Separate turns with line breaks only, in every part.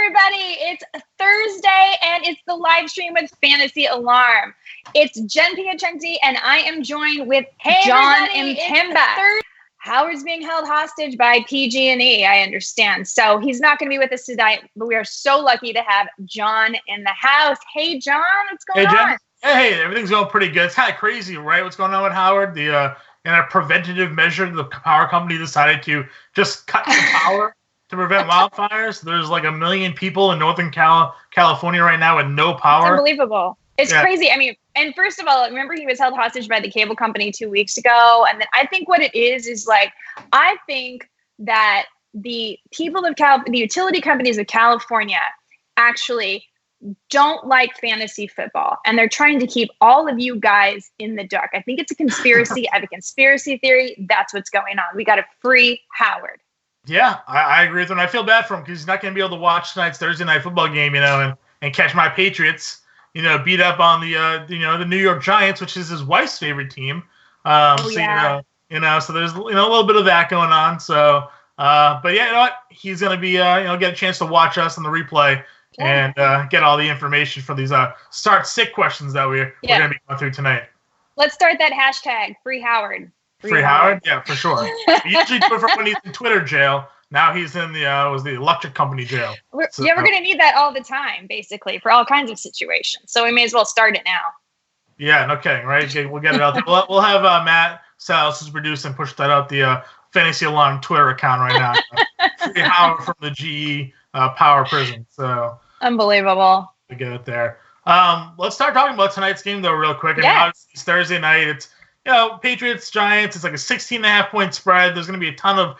everybody. It's Thursday, and it's the live stream with Fantasy Alarm. It's Jen Piacenti, and I am joined with John Impemba. Howard's being held hostage by PG&E, I understand. So he's not going to be with us tonight, but we are so lucky to have John in the house. Hey, John, what's going on?
Hey, everything's going pretty good. It's kind of crazy, right? What's going on with Howard? In a preventative measure, the power company decided to just cut the power to prevent wildfires. There's like 1 million people in Northern California right now with no power.
It's unbelievable. It's crazy. I mean, and first of all, remember he was held hostage by the cable company 2 weeks ago. And then I think what it is like, I think that the people of the utility companies of California actually don't like fantasy football. And they're trying to keep all of you guys in the dark. I think it's a conspiracy. I have a conspiracy theory. That's what's going on. We got to free Howard.
Yeah, I agree with him. I feel bad for him because he's not going to be able to watch tonight's Thursday night football game, and catch my Patriots, beat up on the New York Giants, which is his wife's favorite team. So there's a little bit of that going on. So, but yeah, you know what? He's going to be get a chance to watch us on the replay and get all the information for these start sick questions that we're going to be going through tonight.
Let's start that hashtag Free Howard.
Free Howard? Yeah, for sure. We usually do it for when he's in Twitter jail. Now he's in the electric company jail.
We're going to need that all the time, basically, for all kinds of situations. So we may as well start it now.
Yeah, no kidding, right? Okay, we'll get it out there. We'll have Matt Salas, who's producing, push that out the Fantasy Alarm Twitter account right now. Free Howard from the GE Power Prison. So
unbelievable.
To get it there. Let's start talking about tonight's game, though, real quick. Obviously, it's Thursday night. It's Patriots, Giants, it's like a 16.5-point spread. There's going to be a ton of,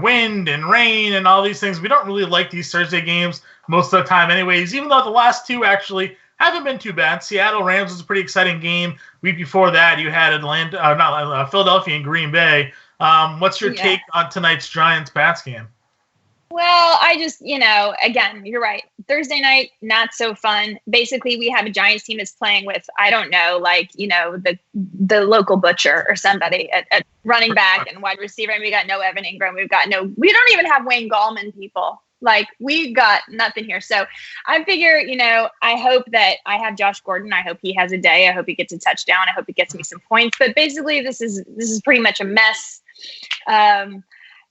wind and rain and all these things. We don't really like these Thursday games most of the time anyways, even though the last two actually haven't been too bad. Seattle-Rams was a pretty exciting game. Week before that, you had Philadelphia and Green Bay. What's your take on tonight's Giants-Pats game?
Well, I just, again, you're right. Thursday night, not so fun. Basically, we have a Giants team that's playing with, I don't know, the local butcher or somebody at running back and wide receiver. And we got no Evan Ingram. We don't even have Wayne Gallman, people. We got nothing here. So I figure, I hope that I have Josh Gordon. I hope he has a day. I hope he gets a touchdown. I hope he gets me some points. But basically, this is pretty much a mess.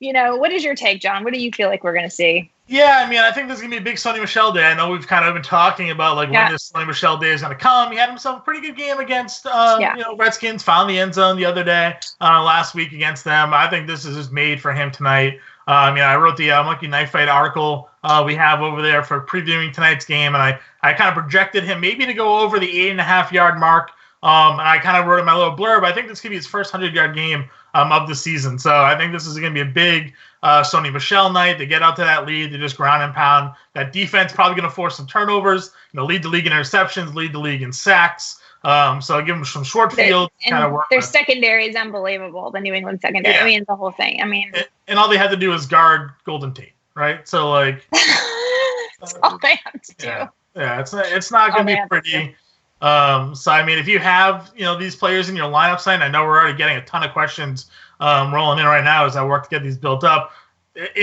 What is your take, John? What do you feel like we're going to see?
Yeah, I think there's going to be a big Sony Michel day. I know we've kind of been talking about when this Sony Michel day is going to come. He had himself a pretty good game against Redskins, found the end zone the other day, last week against them. I think this is just made for him tonight. I wrote the Monkey Knife Fight article we have over there for previewing tonight's game, and I kind of projected him maybe to go over the 8.5-yard mark. And I kind of wrote in my little blurb, I think this could be his first 100-yard game of the season. So I think this is going to be a big Sony Michel night. They get out to that lead. They just ground and pound. That defense probably going to force some turnovers, lead the league in interceptions, lead the league in sacks. So give them some short field kind of work.
Their secondary is unbelievable, the New England secondary.
Yeah.
The whole thing.
And all they had to do is guard Golden Tate, right? So,
that's all they have to do.
Yeah, it's not going to be pretty. If you have, these players in your lineup tonight, I know we're already getting a ton of questions rolling in right now as I work to get these built up.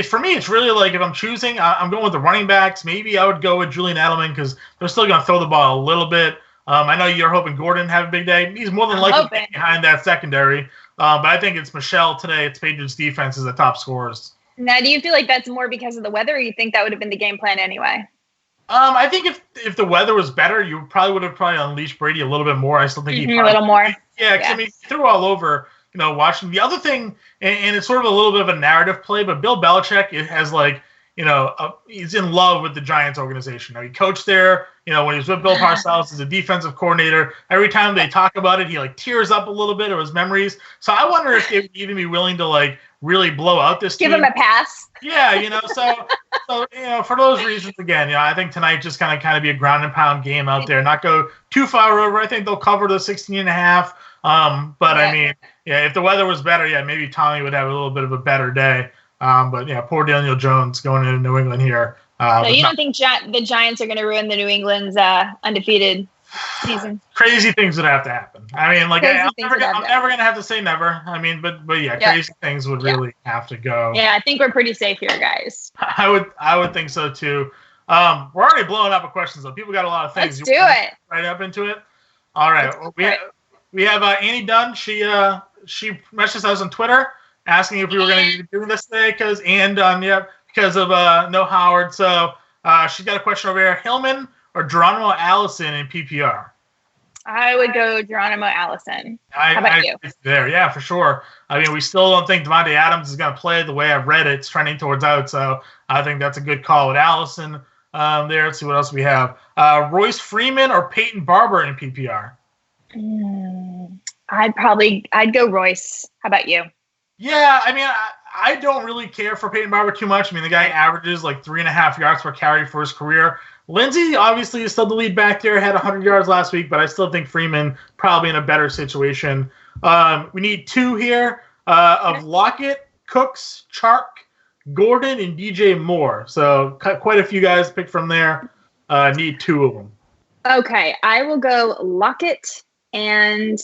For me, it's really if I'm choosing, I'm going with the running backs. Maybe I would go with Julian Edelman because they're still going to throw the ball a little bit. I know you're hoping Gordon have a big day. He's more than likely behind that secondary. But I think it's Michel today. It's Patriots defense as the top scorers.
Now, do you feel like that's more because of the weather, or you think that would have been the game plan anyway?
I think if the weather was better, you probably would have unleashed Brady a little bit more. I still think he
a little more.
Yeah, he threw all over, watching. The other thing, and it's sort of a little bit of a narrative play, but Bill Belichick has he's in love with the Giants organization. He coached there, when he was with Bill Parcells as a defensive coordinator. Every time they talk about it, he tears up a little bit of his memories. So I wonder if they would even be willing to really blow out this team.
Give him a pass.
Yeah, so for those reasons, again, I think tonight just kind of be a ground and pound game out there, not go too far over. I think they'll cover the 16.5. But if the weather was better, maybe Tommy would have a little bit of a better day. Poor Daniel Jones going into New England here.
So you don't think the Giants are going to ruin the New England's undefeated season?
Crazy things would have to happen. I'm never going to have to say never. Crazy things would really have to go.
Yeah, I think we're pretty safe here, guys.
I would think so too. We're already blowing up with questions, though. People got a lot of things.
Let's do it.
Right up into it. All right. We have Annie Dunn. She messaged us on Twitter asking if we were going to be doing this today because of no Howard. So she's got a question over here: Hillman or Geronimo Allison in PPR?
I would go Geronimo Allison. How about you?
There, yeah, for sure. I mean, we still don't think Devontae Adams is going to play the way I've read it. It's trending towards out, so I think that's a good call with Allison there. Let's see what else we have. Royce Freeman or Peyton Barber in PPR?
I'd go Royce. How about you?
Yeah, I mean, I don't really care for Peyton Barber too much. I mean, the guy averages like 3.5 yards per carry for his career. Lindsey obviously is still the lead back there, had 100 yards last week, but I still think Freeman probably in a better situation. We need 2 here of Lockett, Cooks, Chark, Gordon, and DJ Moore. So quite a few guys picked from there. Need 2 of them.
Okay, I will go Lockett and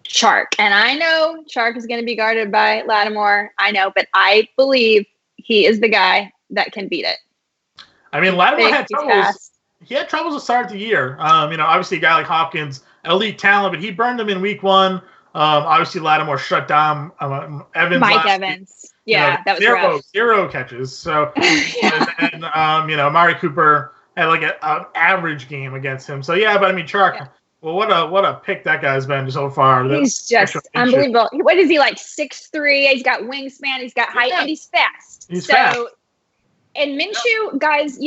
Chark. And I know Chark is going to be guarded by Lattimore. I know, but I believe he is the guy that can beat it.
I mean, Lattimore had troubles. He had troubles to start the year. Obviously a guy like Hopkins, elite talent, but he burned him in week 1. Obviously Lattimore shut down Evans.
Mike Evans. Yeah, that was rough.
0 catches. So, and Amari Cooper had like an average game against him. So yeah, but I mean, Chark. Yeah. Well, what a pick that guy's been so far.
He's just unbelievable. What is he, like 6'3"? He's got wingspan. He's got height, and he's fast.
He's fast.
And Minshew, guys,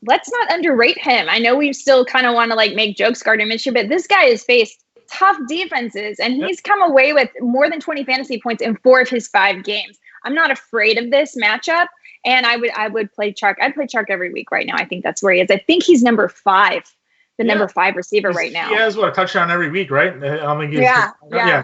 let's not underrate him. I know we still kind of want to like make jokes guarding Minshew, but this guy has faced tough defenses, and he's come away with more than 20 fantasy points in 4 of his 5 games. I'm not afraid of this matchup, and I would play Chark. I'd play Chark every week right now. I think that's where he is. I think he's number 5. Number 5 receiver right now.
He has a touchdown every week, right? I think he's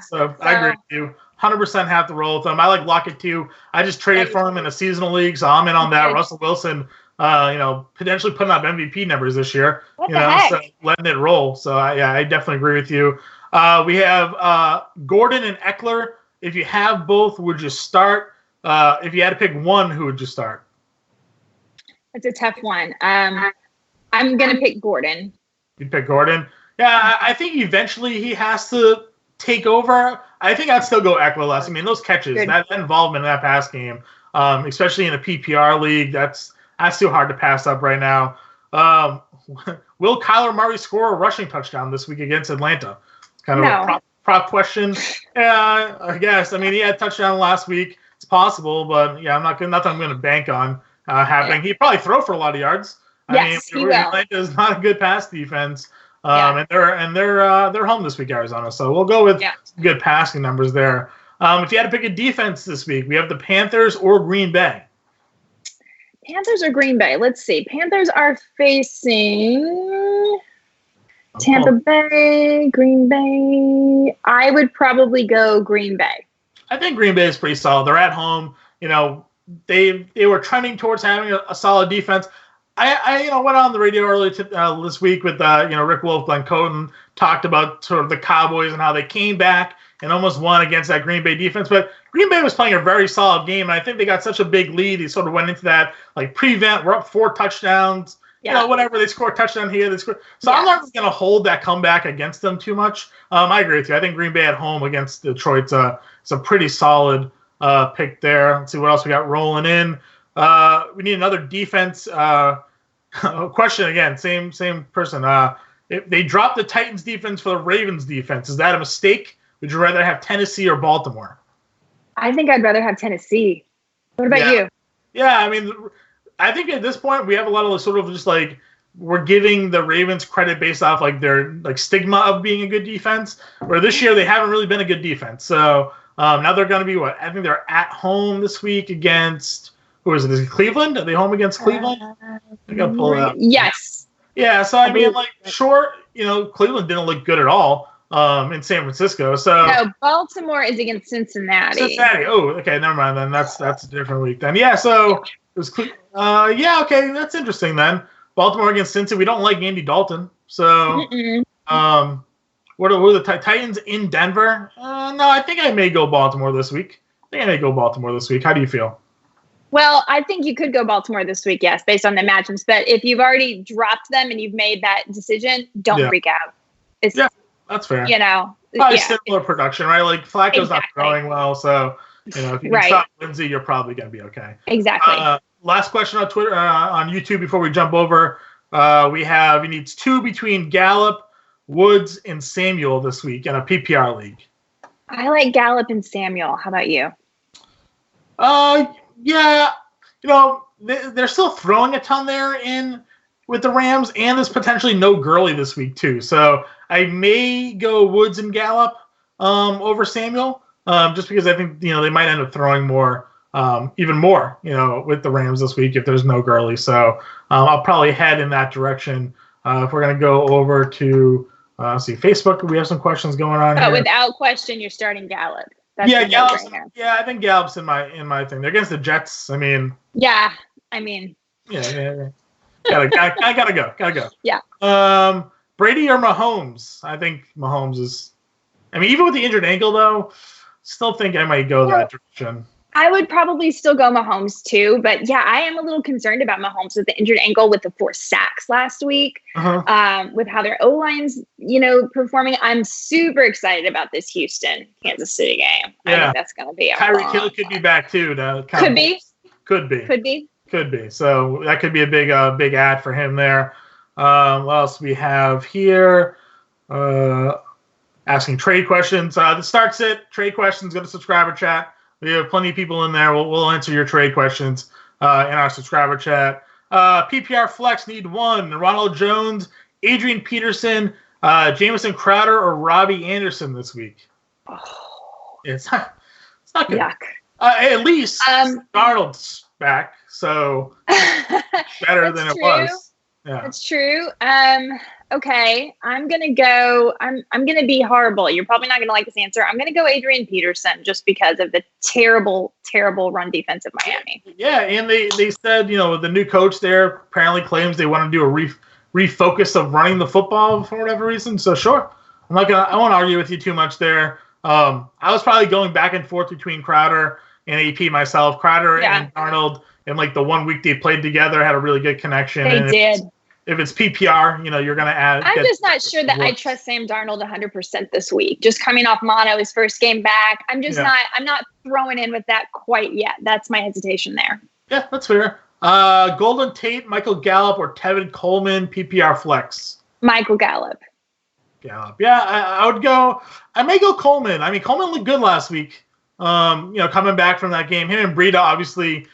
So I agree with you. 100% have to roll with him. I like Lockett too. I just traded for him in a seasonal league, so I'm in on that. Russell Wilson, potentially putting up MVP numbers this year. So letting it roll. So I definitely agree with you. We have Gordon and Eckler. If you have both, would you start? If you had to pick one, who would you start?
It's a tough one. I'm gonna pick Gordon.
You'd pick Gordon? Yeah, I think eventually he has to take over. I think I'd still go Eckler less. I mean, those catches, that involvement in that pass game, especially in a PPR league, that's too hard to pass up right now. Will Kyler Murray score a rushing touchdown this week against Atlanta? It's kind of a prop question. Yeah, I guess. I mean, he had a touchdown last week. It's possible, but yeah, nothing I'm going to bank on happening. Yeah. He'd probably throw for a lot of yards.
Yes, he will.
Atlanta is not a good pass defense. And they're home this week, Arizona. So we'll go with good passing numbers there. If you had to pick a defense this week, we have the Panthers or Green Bay.
Panthers or Green Bay? Let's see. Panthers are facing Tampa Bay, Green Bay. I would probably go Green Bay.
I think Green Bay is pretty solid. They're at home. They were trending towards having a solid defense. I went on the radio earlier this week with Rick Wolf, Glenn Coten, talked about sort of the Cowboys and how they came back and almost won against that Green Bay defense. But Green Bay was playing a very solid game, and I think they got such a big lead. They sort of went into that prevent. We're up 4 touchdowns. Yeah. Whatever. They score a touchdown here. So I'm not really going to hold that comeback against them too much. I agree with you. I think Green Bay at home against Detroit's a pretty solid pick there. Let's see what else we got rolling in. We need another defense. Question again, same person. If they dropped the Titans defense for the Ravens defense, is that a mistake? Would you rather have Tennessee or Baltimore?
I think I'd rather have Tennessee. What about you?
Yeah, I mean, I think at this point we have a lot of sort of just we're giving the Ravens credit based off their stigma of being a good defense. Where this year they haven't really been a good defense. So now they're going to be I think they're at home this week against. Who is it? Is it Cleveland? Are they home against Cleveland? I got to pull it up.
Yes.
Yeah, so I mean, Cleveland didn't look good at all in San Francisco. So
no, Baltimore is against Cincinnati.
Oh, okay, never mind then. That's a different week then. Yeah, so it was okay, that's interesting then. Baltimore against Cincinnati. We don't like Andy Dalton. So what are the Titans in Denver? No, I think I may go Baltimore this week. How do you feel?
Well, I think you could go Baltimore this week, yes, based on the matchups. But if you've already dropped them and you've made that decision, don't freak out.
That's fair.
Probably
similar production, right? Like Flacco's not throwing well, so if you can stop Lindsay, you're probably going to be okay.
Exactly.
Last question on Twitter, on YouTube before we jump over. He needs 2 between Gallup, Woods, and Samuel this week in a PPR league.
I like Gallup and Samuel. How about you?
Yeah, they're still throwing a ton there with the Rams, and there's potentially no Gurley this week too. So I may go Woods and Gallup over Samuel, just because I think they might end up throwing more, even more, with the Rams this week if there's no Gurley. So I'll probably head in that direction. If we're gonna go over to Facebook, we have some questions going on.
But without question, you're starting Gallup.
Gallup's, I think Gallup's in my thing. They're against the Jets. I mean.
Yeah.
Gotta go.
Yeah.
Brady or Mahomes? I think Mahomes is. Even with the injured ankle, though, still think I might go that direction.
I would probably still go Mahomes too, but yeah, I am a little concerned about Mahomes with the injured ankle with the 4 sacks last week, with how their O-line's, performing. I'm super excited about this Houston-Kansas City game.
Yeah.
I think that's going to be
Tyreek Hill could be back too.
Could be.
Could be. So that could be a big ad for him there. What else we have here? Asking trade questions. This starts it. Trade questions. Go to subscriber chat. We have plenty of people in there. We'll answer your trade questions in our subscriber chat. PPR flex need 1. Ronald Jones, Adrian Peterson, Jamison Crowder, or Robbie Anderson this week. It's not good.
Yuck.
At least Darnold's back, so better than it was. Yeah,
that's true. Okay, I'm gonna go. I'm gonna be horrible. You're probably not gonna like this answer. I'm gonna go Adrian Peterson just because of the terrible run defense of Miami.
Yeah, and they said the new coach there apparently claims they want to do a refocus of running the football for whatever reason. So sure, I won't argue with you too much there. I was probably going back and forth between Crowder and AP myself. Crowder and Darnold in like the 1 week they played together had a really good connection.
They did.
If it's PPR, you're going to add.
I'm just not sure that I trust Sam Darnold 100% this week. Just coming off mono, his first game back. I'm not throwing in with that quite yet. That's my hesitation there.
Yeah, that's fair. Golden Tate, Michael Gallup, or Tevin Coleman, PPR flex.
Michael Gallup.
Yeah, I would go. I may go Coleman. Coleman looked good last week. Coming back from that game. Him and Breida obviously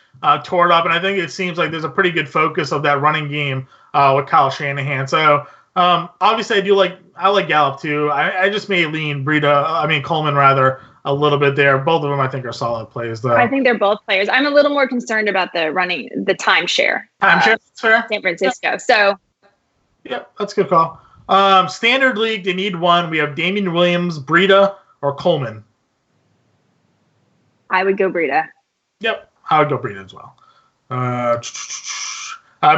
tore it up, and I think it seems like there's a pretty good focus of that running game with Kyle Shanahan. So obviously I like Gallup too. I just may lean Coleman rather a little bit there. Both of them I think are solid plays though.
I think they're both players. I'm a little more concerned about the timeshare.
That's fair.
San Francisco. Yeah. So
that's a good call. Standard league, they need 1. We have Damian Williams, Breida, or Coleman.
I would go Breida.
Yep, I would go Breida as well.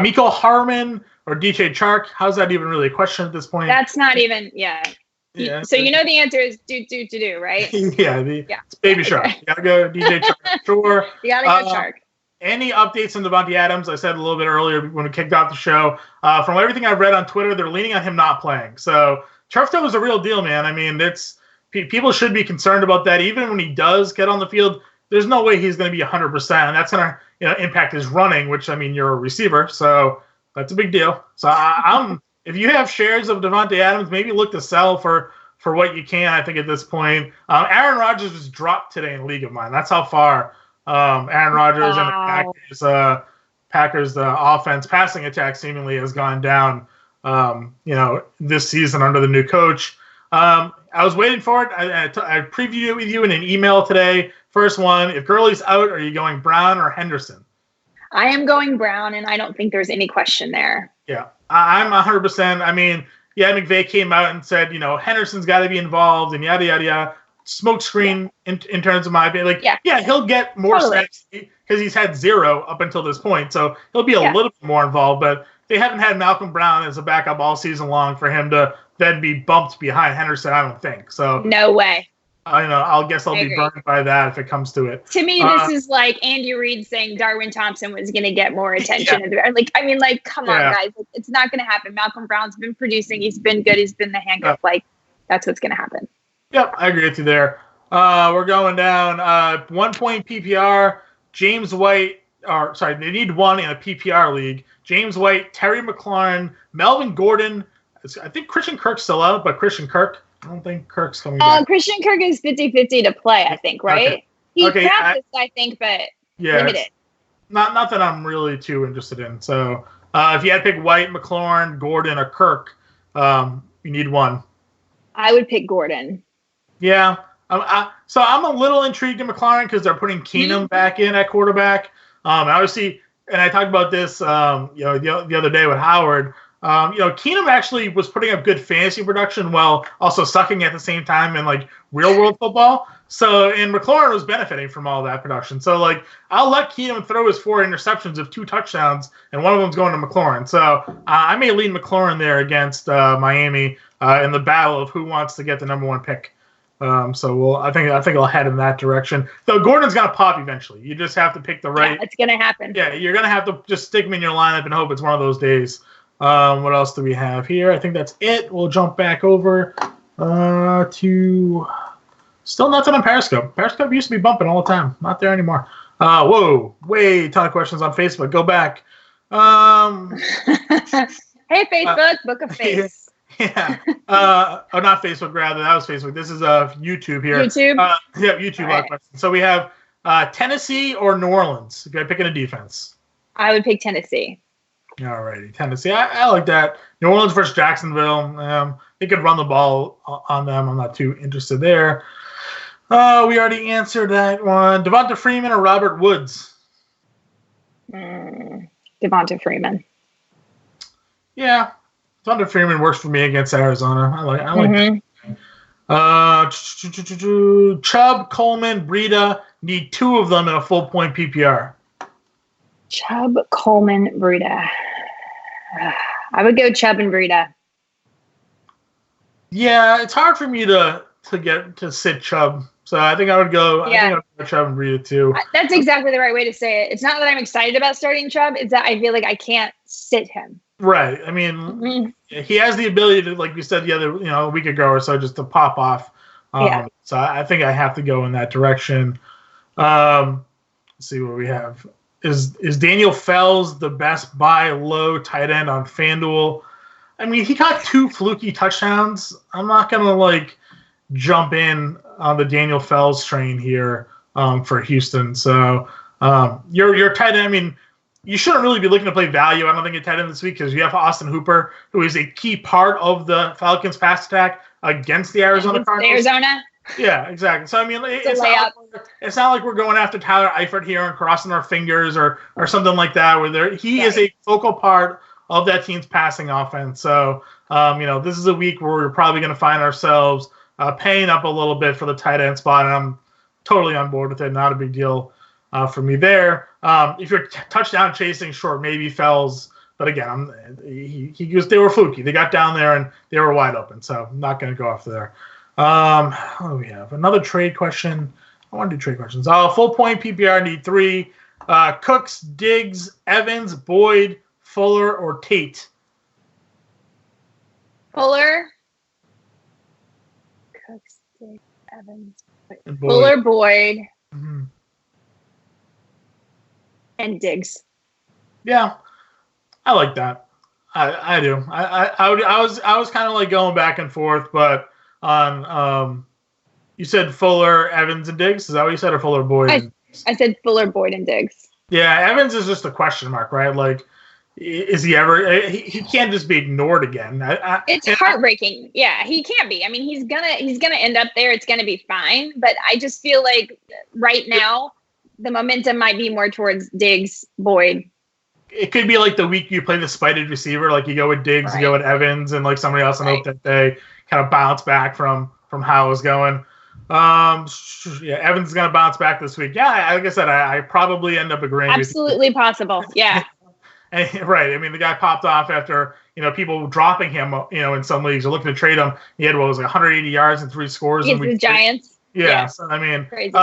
Miko Harmon or DJ Chark. How's that even really a question at this point?
That's not even, So the answer is do, right?
It's Baby Shark. You gotta go DJ Chark. Sure.
You gotta go Chark.
Any updates on Davante Adams? I said a little bit earlier when we kicked off the show. From everything I've read on Twitter, they're leaning on him not playing. So turf toe is a real deal, man. People should be concerned about that. Even when he does get on the field, there's no way he's going to be 100%, and that's going to impact his running. Which you're a receiver, so that's a big deal. So I'm if you have shares of Davante Adams, maybe look to sell for what you can. I think at this point, Aaron Rodgers was dropped today in League of Mine. That's how far Aaron Rodgers and the Packers offense passing attack seemingly has gone down. This season under the new coach. I was waiting for it. I previewed it with you in an email today. First one, if Gurley's out, are you going Brown or Henderson?
I am going Brown, and I don't think there's any question there.
Yeah, I'm 100%. McVay came out and said, Henderson's got to be involved and yada, yada, yada. Smoke screen in terms of my opinion. He'll get more snaps because he's had 0 up until this point. So he'll be a little bit more involved, but they haven't had Malcolm Brown as a backup all season long for him to then be bumped behind Henderson, I don't think. So
no way.
I'll guess I'll be burned by that if it comes to it.
To me, this is like Andy Reid saying Darwin Thompson was going to get more attention. Yeah. Come on, guys. It's not going to happen. Malcolm Brown's been producing. He's been good. He's been the handcuff. Yeah. That's what's going to happen.
Yep, I agree with you there. We're going down 1 point PPR. James White, they need one in a PPR league. James White, Terry McLaurin, Melvin Gordon. I think Christian Kirk's still out, but Christian Kirk. I don't think Kirk's coming back.
Christian Kirk is 50-50 to play, I think, right? He practiced, I think, but limited.
Not that I'm really too interested in. So if you had to pick White, McLaurin, Gordon, or Kirk, you need one.
I would pick Gordon.
Yeah. So I'm a little intrigued in McLaurin because they're putting Keenum back in at quarterback. Obviously, and I talked about this the other day with Howard. Keenum actually was putting up good fantasy production while also sucking at the same time in real world football. So, and McLaurin was benefiting from all that production. So, I'll let Keenum throw his 4 interceptions of 2 touchdowns, and one of them's going to McLaurin. So, I may lean McLaurin there against Miami in the battle of who wants to get the number 1 pick. I think I'll head in that direction. Though Gordon's gonna pop eventually. You just have to pick the right.
Yeah, it's gonna happen.
Yeah, you're gonna have to just stick him in your lineup and hope it's one of those days. What else do we have here? I think that's it. We'll jump back over to still nothing on Periscope. Periscope used to be bumping all the time. Not there anymore. Way ton of questions on Facebook. Go back.
Hey, Facebook, book a face.
Yeah. Not Facebook, rather. That was Facebook. This is YouTube here.
YouTube?
YouTube. Right. Questions. So we have Tennessee or New Orleans. If you're picking a defense.
I would pick Tennessee.
Alrighty, Tennessee. I like that. New Orleans versus Jacksonville. They could run the ball on them. I'm not too interested there. We already answered that one. Devonta Freeman or Robert Woods?
Devonta Freeman.
Yeah, Devonta Freeman works for me against Arizona. I like that. Chubb, Coleman, Breida. Need 2 of them in a full point PPR.
Chubb, Coleman, Breida. I would go Chubb and Breida.
Yeah, it's hard for me to sit Chubb. So I think I would go. Yeah. I think I would go Chubb and Breida too.
That's exactly the right way to say it. It's not that I'm excited about starting Chubb. It's that I feel like I can't sit him.
Right. I mean, he has the ability to, like you said the other, a week ago or so, just to pop off. So I think I have to go in that direction. Let's see what we have. Is Daniel Fells the best buy low tight end on FanDuel? I mean, he got 2 fluky touchdowns. I'm not gonna jump in on the Daniel Fells train here for Houston. So your tight end. I mean, you shouldn't really be looking to play value. I don't think at tight end this week because you have Austin Hooper, who is a key part of the Falcons' pass attack against the Arizona Cardinals.
Arizona.
Yeah, exactly. So, I mean, it's not like we're going after Tyler Eifert here and crossing our fingers or something like that, where he is a focal part of that team's passing offense. So, this is a week where we're probably going to find ourselves paying up a little bit for the tight end spot, and I'm totally on board with it. Not a big deal for me there. If you're touchdown chasing, sure, maybe Fells. But again, they were fluky. They got down there, and they were wide open. So, I'm not going to go off there. What do we have? Another trade question. I want to do trade questions. Full point PPR need 3. Cooks, Diggs, Evans, Boyd, Fuller, or Tate?
Fuller. Cooks, Diggs, Evans, Boyd. Fuller, Boyd, and Diggs.
Yeah, I like that. I do. I was kind of going back and forth, but. On you said Fuller, Evans, and Diggs. Is that what you said, or Fuller, Boyd?
I said Fuller, Boyd, and Diggs.
Yeah, Evans is just a question mark, right? Is he ever? He can't just be ignored again.
It's heartbreaking. Yeah, he can't be. I mean, he's gonna end up there. It's gonna be fine. But I just feel like right now the momentum might be more towards Diggs, Boyd.
It could be the week you play the spited receiver, you go with Diggs, you go with Evans, and somebody else, and hope that they kind of bounce back from how it was going. Evans is going to bounce back this week. Yeah, like I said, I probably end up agreeing.
Absolutely possible. Yeah.
Right. I mean, the guy popped off after people dropping him. In some leagues are looking to trade him. He had 180 yards and 3 scores.
Against the Giants.
Yeah. So I mean,
crazy.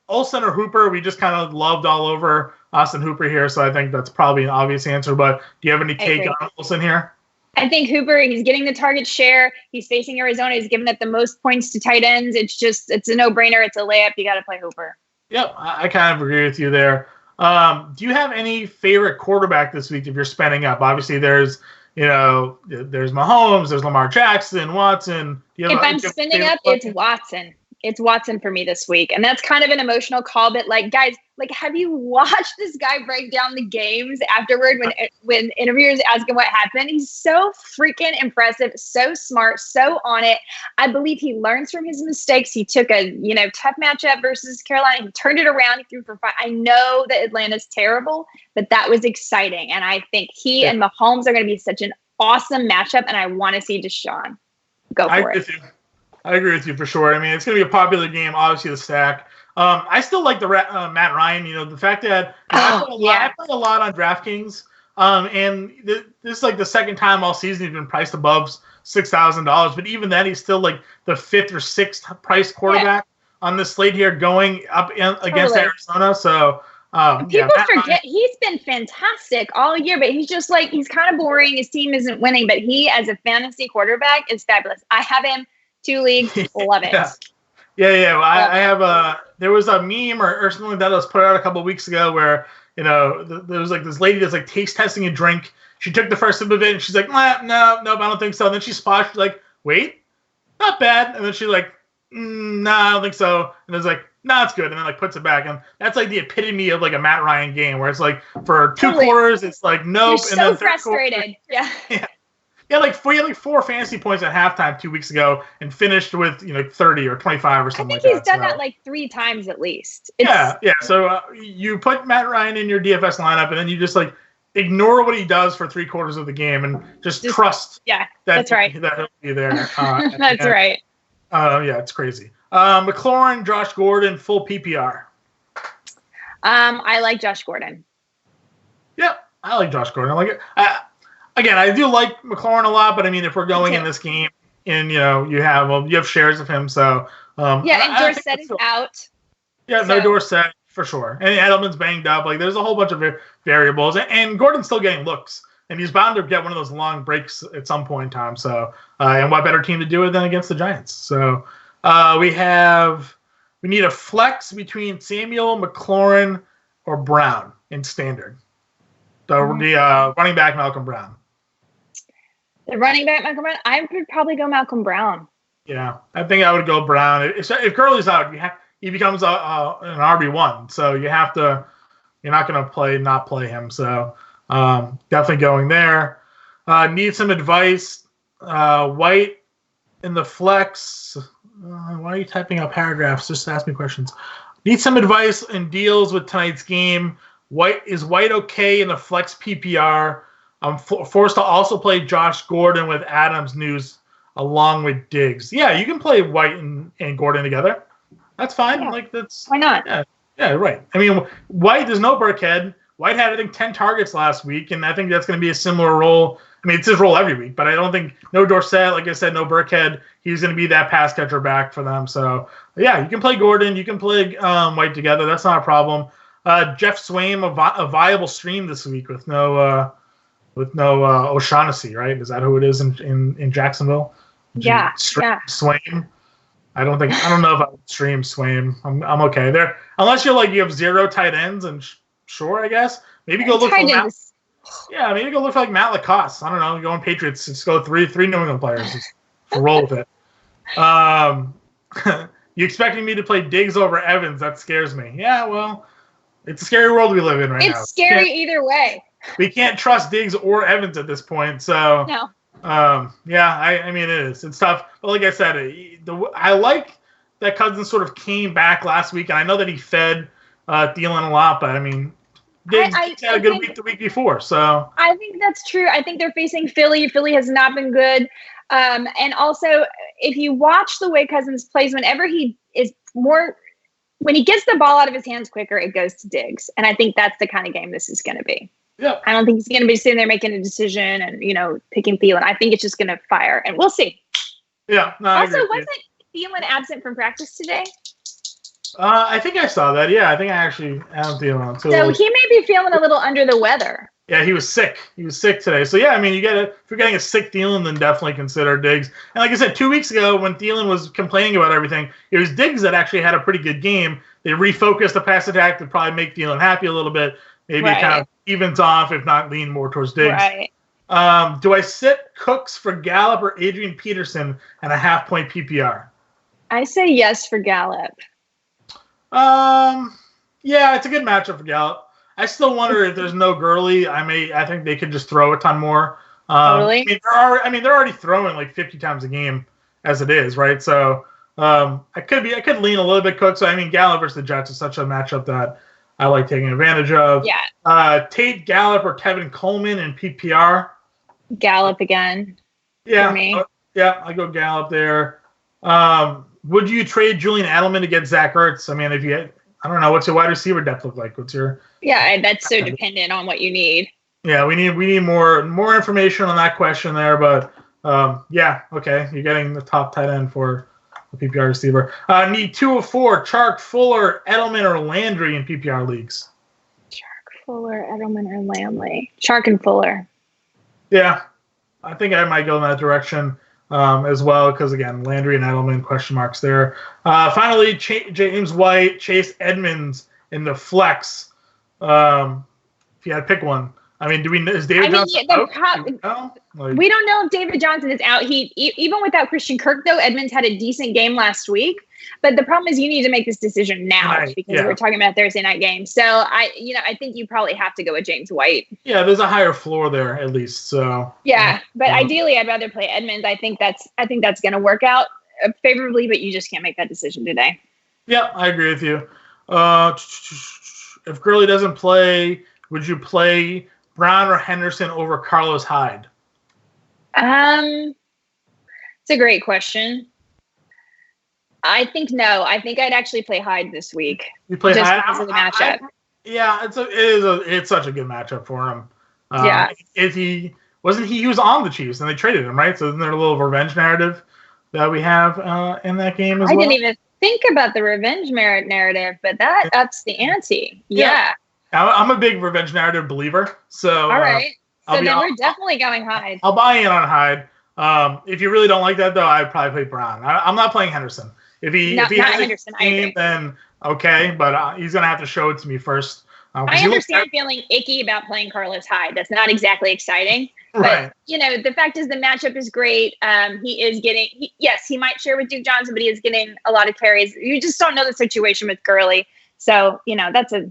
Olsen or Hooper, we just kind of loved all over Austin Hooper here, so I think that's probably an obvious answer. But do you have any take on Olsen here?
I think Hooper, he's getting the target share. He's facing Arizona. He's giving it the most points to tight ends. It's a no-brainer. It's a layup. You got to play Hooper.
Yep, I kind of agree with you there. Do you have any favorite quarterback this week if you're spending up? Obviously, there's Mahomes, there's Lamar Jackson, Watson.
If I'm spending up, it's Watson. It's Watson for me this week. And that's kind of an emotional call, but like, guys, like, have you watched this guy break down the games afterward when interviewers ask him what happened? He's so freaking impressive, so smart, so on it. I believe he learns from his mistakes. He took a, tough matchup versus Carolina. He turned it around. He threw for 5. I know that Atlanta's terrible, but that was exciting. And I think he and Mahomes are going to be such an awesome matchup. And I want to see Deshaun go for it.
I agree with you for sure. I mean, it's going to be a popular game, obviously, the stack. I still like the Matt Ryan. The fact that I play a lot on DraftKings, and this is like the second time all season he's been priced above $6,000. But even then, he's still like the 5th or 6th priced quarterback on this slate here, going up against Arizona. So
people forget he's been fantastic all year, but he's just like, he's kind of boring. His team isn't winning, but he, as a fantasy quarterback, is fabulous. I have him 2 leagues, love it.
Yeah. Well, I have there was a meme or something like that was put out a couple of weeks ago where, there was like this lady that's like taste testing a drink. She took the first sip of it and she's like, no, I don't think so. And then she splashed, she's like, wait, not bad. And then she's like, no, I don't think so. And it's like, no, it's good. And then like puts it back. And that's like the epitome of like a Matt Ryan game where it's like for 2 quarters, it's like, nope.
You're so frustrated. Yeah.
Yeah, like 4 fantasy points at halftime 2 weeks ago and finished with 30 or 25 or something like that.
I think he's done that like 3 times at least.
Yeah. So you put Matt Ryan in your DFS lineup and then you just like ignore what he does for 3/4 of the game and just trust.
Yeah, that's right.
That he'll be there.
That's right.
Yeah, it's crazy. McLaurin, Josh Gordon, full PPR.
I like Josh Gordon.
Yeah, I like Josh Gordon. I like it. Again, I do like McLaurin a lot, but I mean, if we're going in this game, and you have shares of him, so
and Dorsett is out.
Yeah, so. No Dorsett for sure, and Edelman's banged up. Like, there's a whole bunch of variables, and Gordon's still getting looks, and he's bound to get one of those long breaks at some point in time. So, and what better team to do it than against the Giants? So, we need a flex between Samuel, McLaurin, or Brown in standard. The running back Malcolm Brown.
The running back, Malcolm Brown? I would probably go Malcolm Brown.
Yeah, I think I would go Brown. If Gurley's out, he becomes an RB1. So you're not going to not play him. So definitely going there. Need some advice. White in the flex. Why are you typing out paragraphs? Just ask me questions. Need some advice and deals with tonight's game. Is White okay in the flex PPR? I'm forced to also play Josh Gordon with Adams news along with Diggs. Yeah, you can play White and Gordon together. That's fine.
Yeah.
Like, that's
why not?
Yeah, right. I mean, White, there's no Burkhead. White had, I think, 10 targets last week, and I think that's going to be a similar role. I mean, it's his role every week, but I don't think no Dorsett, like I said, no Burkhead. He's going to be that pass catcher back for them. So, yeah, you can play Gordon. You can play White together. That's not a problem. Jeff Swaim, a viable stream this week with no O'Shaughnessy, right? Is that who it is in Jacksonville?
Yeah.
Swaim. I don't know if I would stream Swaim. I'm okay there, unless you have 0 tight ends, and sure, I guess maybe go look for Matt. Yeah, maybe go look for like Matt Lacoste. I don't know. Go on Patriots. Just go three New England players. Just roll with it. You expecting me to play Diggs over Evans? That scares me. Yeah, well. It's a scary world we live in right now.
It's scary either way.
We can't trust Diggs or Evans at this point. So,
no.
I mean, it is. It's tough. But like I said, I like that Cousins sort of came back last week. And I know that he fed Thielen a lot. But, I mean, Diggs had a good week the week before. So
I think that's true. I think they're facing Philly. Philly has not been good. And also, if you watch the way Cousins plays, whenever he is when he gets the ball out of his hands quicker, it goes to Diggs. And I think that's the kind of game this is going to be.
Yeah.
I don't think he's going to be sitting there making a decision and, picking Thielen. I think it's just going to fire. And we'll see.
Yeah. No,
also, wasn't Thielen absent from practice today?
I think I saw that. Yeah, I think I actually have Thielen.
So he may be feeling a little under the weather.
Yeah, he was sick. He was sick today. So, yeah, I mean, if you're getting a sick Thielen, then definitely consider Diggs. And like I said, 2 weeks ago when Thielen was complaining about everything, it was Diggs that actually had a pretty good game. They refocused the pass attack to probably make Thielen happy a little bit. Maybe it kind of evens off, if not lean more towards Diggs.
Right.
Do I sit Cooks for Gallup or Adrian Peterson and a half-point PPR?
I say yes for Gallup.
Yeah, it's a good matchup for Gallup. I still wonder if there's no Gurley. I think they could just throw a ton more.
Totally.
They're already throwing like 50 times a game as it is, right? So I could lean a little bit Cook. So I mean, Gallup versus the Jets is such a matchup that I like taking advantage of.
Yeah.
Tate Gallup or Tevin Coleman in PPR.
Gallup again.
Yeah.
For me.
Yeah, I go Gallup there. Would you trade Julian Edelman to get Zach Ertz? I mean, I don't know, what's your wide receiver depth look like? What's your?
Yeah, that's so dependent on what you need.
Yeah, we need more information on that question there, but yeah, okay, you're getting the top tight end for the PPR receiver. Need 2 of 4: Chark, Fuller, Edelman, or Landry in PPR leagues.
Chark, Fuller, Edelman, or Landry. Chark and Fuller.
Yeah, I think I might go in that direction as well, because again, Landry and Edelman, question marks there. Finally, James White, Chase Edmonds in the flex. If you had to pick one, I mean, is David Johnson out?
We don't know if David Johnson is out. Even without Christian Kirk, though, Edmonds had a decent game last week. But the problem is you need to make this decision now because we're talking about Thursday night game. So I think you probably have to go with James White.
Yeah, there's a higher floor there at least. So
but ideally I'd rather play Edmonds. I think that's going to work out favorably, but you just can't make that decision today.
Yeah, I agree with you. If Gurley doesn't play, would you play Brown or Henderson over Carlos Hyde?
It's a great question. I think no. I think I'd actually play Hyde this week.
You play Hyde
because of the matchup.
It's such a good matchup for him. If he was on the Chiefs and they traded him, right? So isn't there a little revenge narrative that we have in that game as well? I
didn't even think about the revenge narrative, but that ups the ante. Yeah.
I'm a big revenge narrative believer. So
all right. So then we're definitely going Hyde.
I'll buy in on Hyde. If you really don't like that, though, I'd probably play Brown. I'm not playing Henderson. If he has Henderson, a game, then okay, but he's going to have to show it to me first.
I understand feeling icky about playing Carlos Hyde. That's not exactly exciting. But, the fact is the matchup is great. He is getting he might share with Duke Johnson, but he is getting a lot of carries. You just don't know the situation with Gurley. So, that's a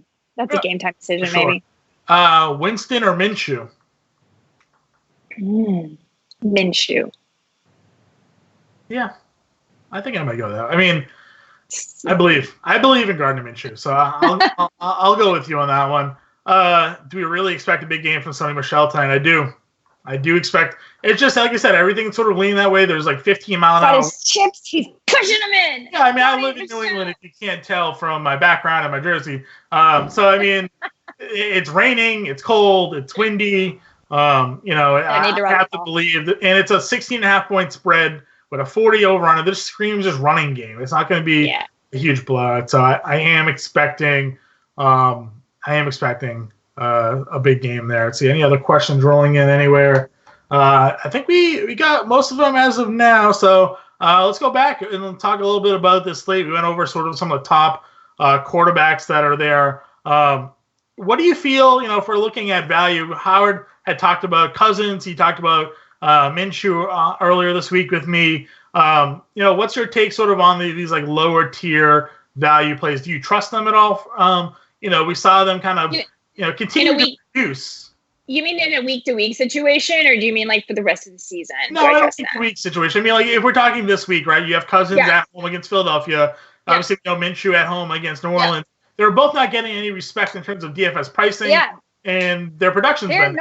game time decision maybe.
Winston or Minshew?
Minshew.
Yeah. I think I might go there. I mean, I believe in Gardner Minshew, so I'll go with you on that one. Do we really expect a big game from Sonny Michel tonight? I do expect. It's just like I said, everything's sort of leaning that way. There's like 15 mile an hour.
His chips, he's pushing them in.
Yeah, I mean, I live in New England. If you can't tell from my background and my jersey, so I mean, it's raining, it's cold, it's windy. I have to believe that, and it's a 16.5-point spread with a 40 over on it. This screams just running game. It's not going to be a huge blowout. So I am expecting a big game there. Let's see, any other questions rolling in anywhere? I think we got most of them as of now. So let's go back and talk a little bit about this slate. We went over sort of some of the top quarterbacks that are there. What do you feel, if we're looking at value? Howard had talked about Cousins. He talked about Minshew earlier this week with me. What's your take sort of on these like lower tier value plays? Do you trust them at all? We saw them kind of, continue to produce.
You mean in a week-to-week situation, or do you mean like for the rest of the season?
No, in a week-to-week situation. I mean, like if we're talking this week, right? You have Cousins at home against Philadelphia. Obviously, Minshew at home against New Orleans. They're both not getting any respect in terms of DFS pricing. And their production's been.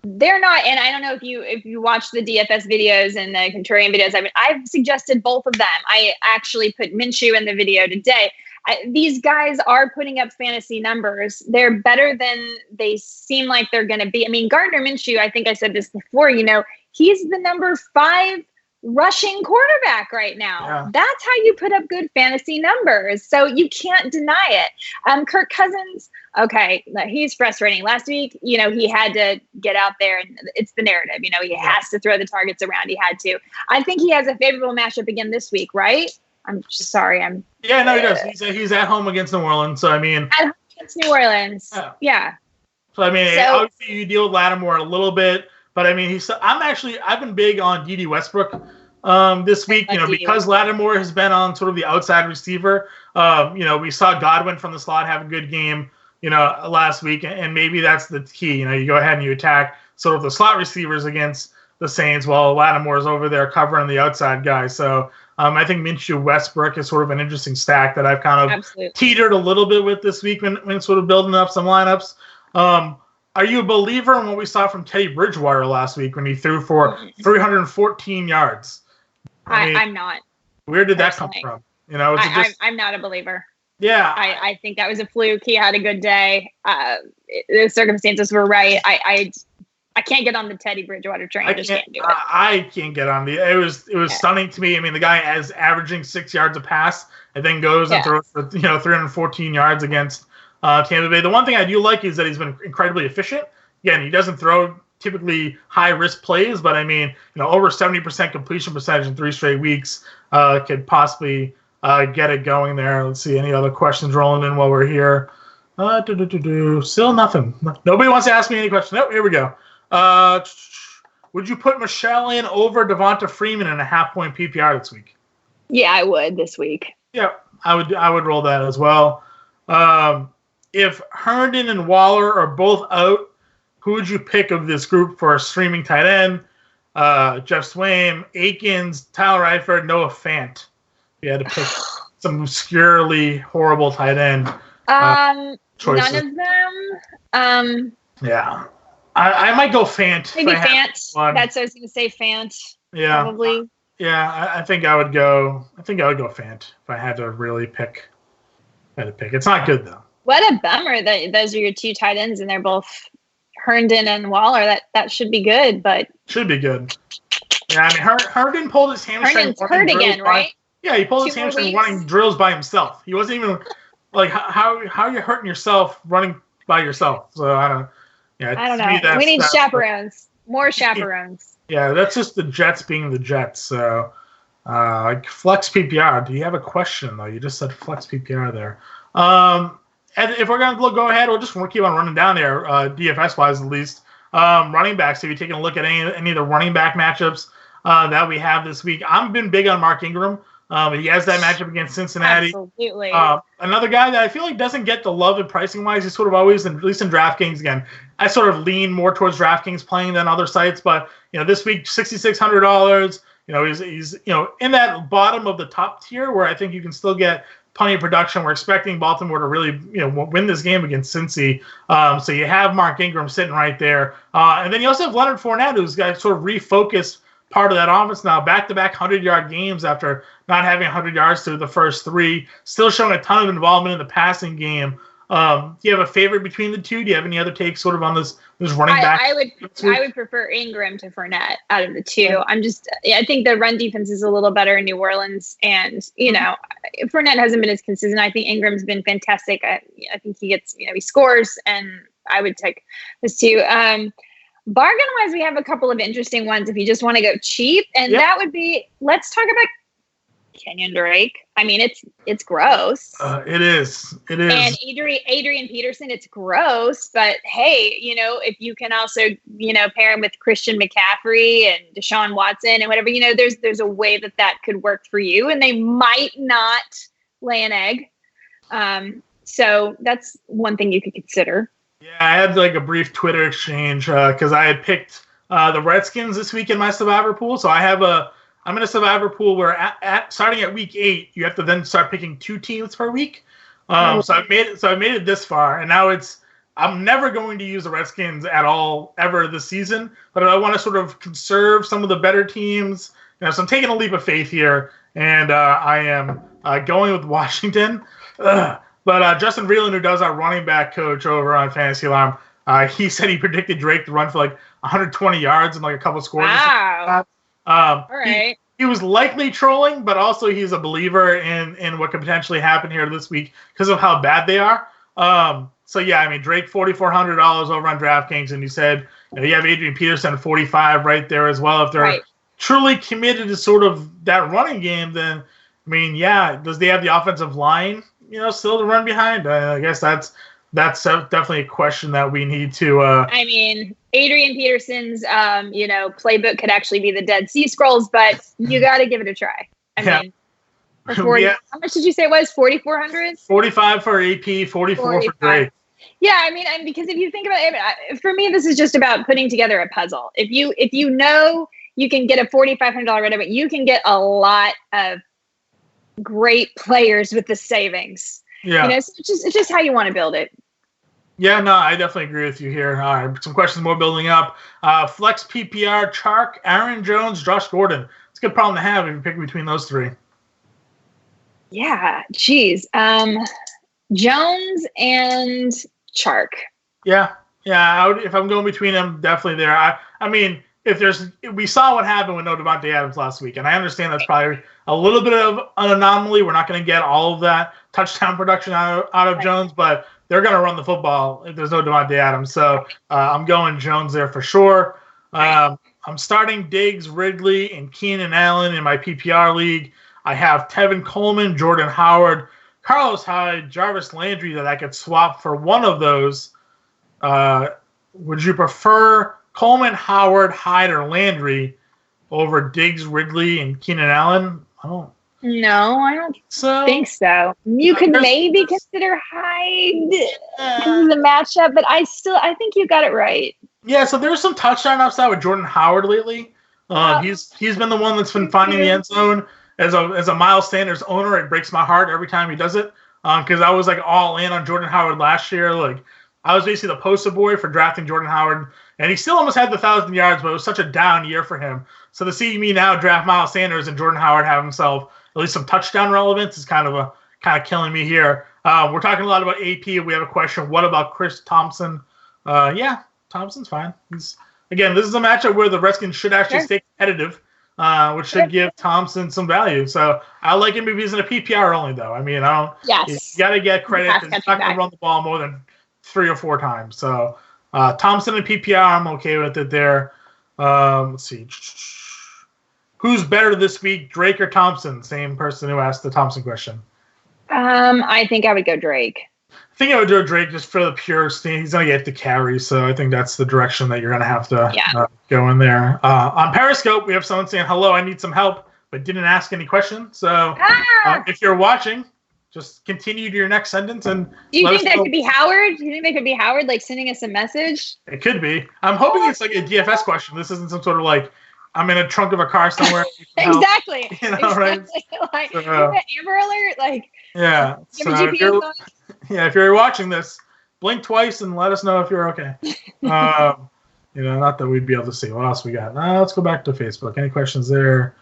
They're not, and I don't know if you watch the DFS videos and the contrarian videos. I mean, I've suggested both of them. I actually put Minshew in the video today. These guys are putting up fantasy numbers. They're better than they seem like they're going to be. I mean, Gardner Minshew, I think I said this before, he's the number 5 rushing quarterback right now.
Yeah.
That's how you put up good fantasy numbers. So you can't deny it. Kirk Cousins, okay, he's frustrating. Last week, he had to get out there, and it's the narrative. He has to throw the targets around. He had to. I think he has a favorable matchup again this week, right? I'm sorry.
Yeah, no, he does. He's at home against New Orleans. So, I mean.
At home against New Orleans. Yeah.
So, I mean, obviously you deal with Lattimore a little bit. But I mean, I've been big on D.D. Westbrook this week, because Lattimore has been on sort of the outside receiver. We saw Godwin from the slot have a good game, last week, and maybe that's the key. You go ahead and you attack sort of the slot receivers against the Saints while Lattimore's over there covering the outside guy. So I think Minshew Westbrook is sort of an interesting stack that I've kind of teetered a little bit with this week when sort of building up some lineups. Are you a believer in what we saw from Teddy Bridgewater last week when he threw for 314 yards?
I'm not.
Where did that come from?
I'm not a believer.
Yeah.
I think that was a fluke. He had a good day. The circumstances were right. I can't get on the Teddy Bridgewater train. I just can't do it.
I can't get on it was stunning to me. I mean, the guy is averaging 6 yards a pass and then goes and throws for 314 yards against Tampa Bay. The one thing I do like is that he's been incredibly efficient. Again, he doesn't throw typically high risk plays, but I mean, over 70% completion percentage in 3 straight weeks could possibly get it going there. Let's see any other questions rolling in while we're here. Still nothing. Nobody wants to ask me any questions. Nope, here we go. Would you put Michelle in over Devonta Freeman in a half-point PPR this week?
Yeah, I would this week.
Yeah, I would roll that as well. If Herndon and Waller are both out, who would you pick of this group for a streaming tight end? Jeff Swaim, Akins, Tyler Eifert, Noah Fant. You had to pick some obscurely horrible tight end choices.
None of them.
Yeah. I might go Fant.
Maybe Fant. That's what I was going to say, Fant.
Yeah.
Probably.
Yeah, I think I would go Fant if I had to really pick. It's not good, though.
What a bummer that those are your 2 tight ends, and they're both Herndon and Waller. That should be good, but
should be good. Yeah, I mean, Herndon pulled his hamstring.
Herndon's hurt again, right?
Yeah, he pulled his hamstring running drills by himself. He wasn't even like how are you hurting yourself running by yourself? So I don't. Yeah,
I don't know. We need chaperones. More chaperones.
Yeah, that's just the Jets being the Jets. So, flex PPR. Do you have a question though? You just said flex PPR there. And if we're gonna go ahead, we'll just keep on running down there, DFS wise at least. Running backs. Have you taken a look at any of the running back matchups that we have this week? I've been big on Mark Ingram. He has that matchup against Cincinnati.
Absolutely.
Another guy that I feel like doesn't get the love and pricing wise. He's sort of always, at least in DraftKings, again, I sort of lean more towards DraftKings playing than other sites. But this week, $6,600. He's in that bottom of the top tier where I think you can still get plenty of production. We're expecting Baltimore to really win this game against Cincy. So you have Mark Ingram sitting right there, and then you also have Leonard Fournette, who's got sort of refocused part of that offense now, back-to-back 100-yard games after not having 100 yards through the first 3, still showing a ton of involvement in the passing game. Do you have a favorite between the two? Do you have any other takes sort of on this running back?
I would prefer Ingram to Fournette out of the 2. I think the run defense is a little better in New Orleans, and Fournette hasn't been as consistent. I think Ingram's been fantastic. I think he gets he scores, and I would take this 2. Bargain wise, we have a couple of interesting ones if you just want to go cheap, and that would be, let's talk about Kenyon Drake. I mean, it's gross.
It is.
And Adrian Peterson, it's gross. But hey, if you can also pair him with Christian McCaffrey and Deshaun Watson and whatever, there's a way that could work for you, and they might not lay an egg. So that's one thing you could consider.
Yeah, I had like a brief Twitter exchange because I had picked the Redskins this week in my survivor pool. So I'm in a survivor pool where starting at week 8, you have to then start picking 2 teams per week. So I made it this far, and now I'm never going to use the Redskins at all ever this season. But I want to sort of conserve some of the better teams. So I'm taking a leap of faith here, and I am going with Washington. But Justin Vreeland, who does our running back coach over on Fantasy Alarm, he said he predicted Drake to run for like 120 yards and like a couple scores.
Wow. All right.
he was likely trolling, but also he's a believer in what could potentially happen here this week because of how bad they are. So yeah, I mean, Drake $4,400 over on DraftKings, and you said you have Adrian Peterson at 45 right there as well. If they're truly committed to sort of that running game, then I mean, yeah, does they have the offensive line, still to run behind? I guess that's definitely a question that we need to.
I mean, Adrian Peterson's playbook could actually be the Dead Sea Scrolls, but you got to give it a try. I mean. For 40, how much did you say it was? 4,400?
45 for AP, 44 for Drake.
Yeah, I mean, because if you think about it, for me, this is just about putting together a puzzle. If you know you can get a $4,500 running back, you can get a lot of great players with the savings.
Yeah,
so it's just how you want to build it.
Yeah, no, I definitely agree with you here. All right, some questions more building up. Flex PPR, Chark, Aaron Jones, Josh Gordon. It's a good problem to have if you pick between those three.
Yeah, geez. Jones and Chark.
Yeah. If I'm going between them, definitely there. I mean, we saw what happened with no Davante Adams last week, and I understand that's probably a little bit of an anomaly. We're not going to get all of that touchdown production out of Jones, but they're going to run the football if there's no Davante Adams. So I'm going Jones there for sure. I'm starting Diggs, Ridley, and Keenan Allen in my PPR league. I have Tevin Coleman, Jordan Howard, Carlos Hyde, Jarvis Landry that I could swap for one of those. Would you prefer Coleman, Howard, Hyde, or Landry over Diggs, Ridley, and Keenan Allen?
No, I don't think so. You could maybe consider Hyde in the matchup, but I think you got it right.
Yeah, so there's some touchdown upside with Jordan Howard lately. He's been the one that's been finding the end zone. As a Miles Sanders owner, it breaks my heart every time he does it. Because I was like all in on Jordan Howard last year. Like I was basically the poster boy for drafting Jordan Howard, and he still almost had the 1,000 yards, but it was such a down year for him. So to see me now draft Miles Sanders and Jordan Howard have himself at least some touchdown relevance is kind of killing me here. We're talking a lot about AP. We have a question. What about Chris Thompson? Yeah, Thompson's fine. This is a matchup where the Redskins should actually stay competitive. Which should give Thompson some value. So I like him if he's in a PPR only, though. I mean, you got to get credit because he's not going to run the ball more than 3 or 4 times. So Thompson in PPR, I'm okay with it there. Let's see. Who's better this week, Drake or Thompson? Same person who asked the Thompson question.
I think I would go Drake.
I think I would do Drake just for the pure steam. He's going to get the carry, so I think that's the direction that you're going to have to go in there. On Periscope, we have someone saying, hello, I need some help, but didn't ask any questions. So if you're watching, just continue to your next sentence. And
do you think that could be Howard? Do you think that could be Howard, like sending us a message?
It could be. I'm hoping it's like a DFS question. This isn't some sort of like, I'm in a trunk of a car somewhere.
Exactly.
Right?
Like, Amber Alert, like.
Yeah. If you're watching this, blink twice and let us know if you're okay. Not that we'd be able to see. What else we got? Let's go back to Facebook. Any questions there?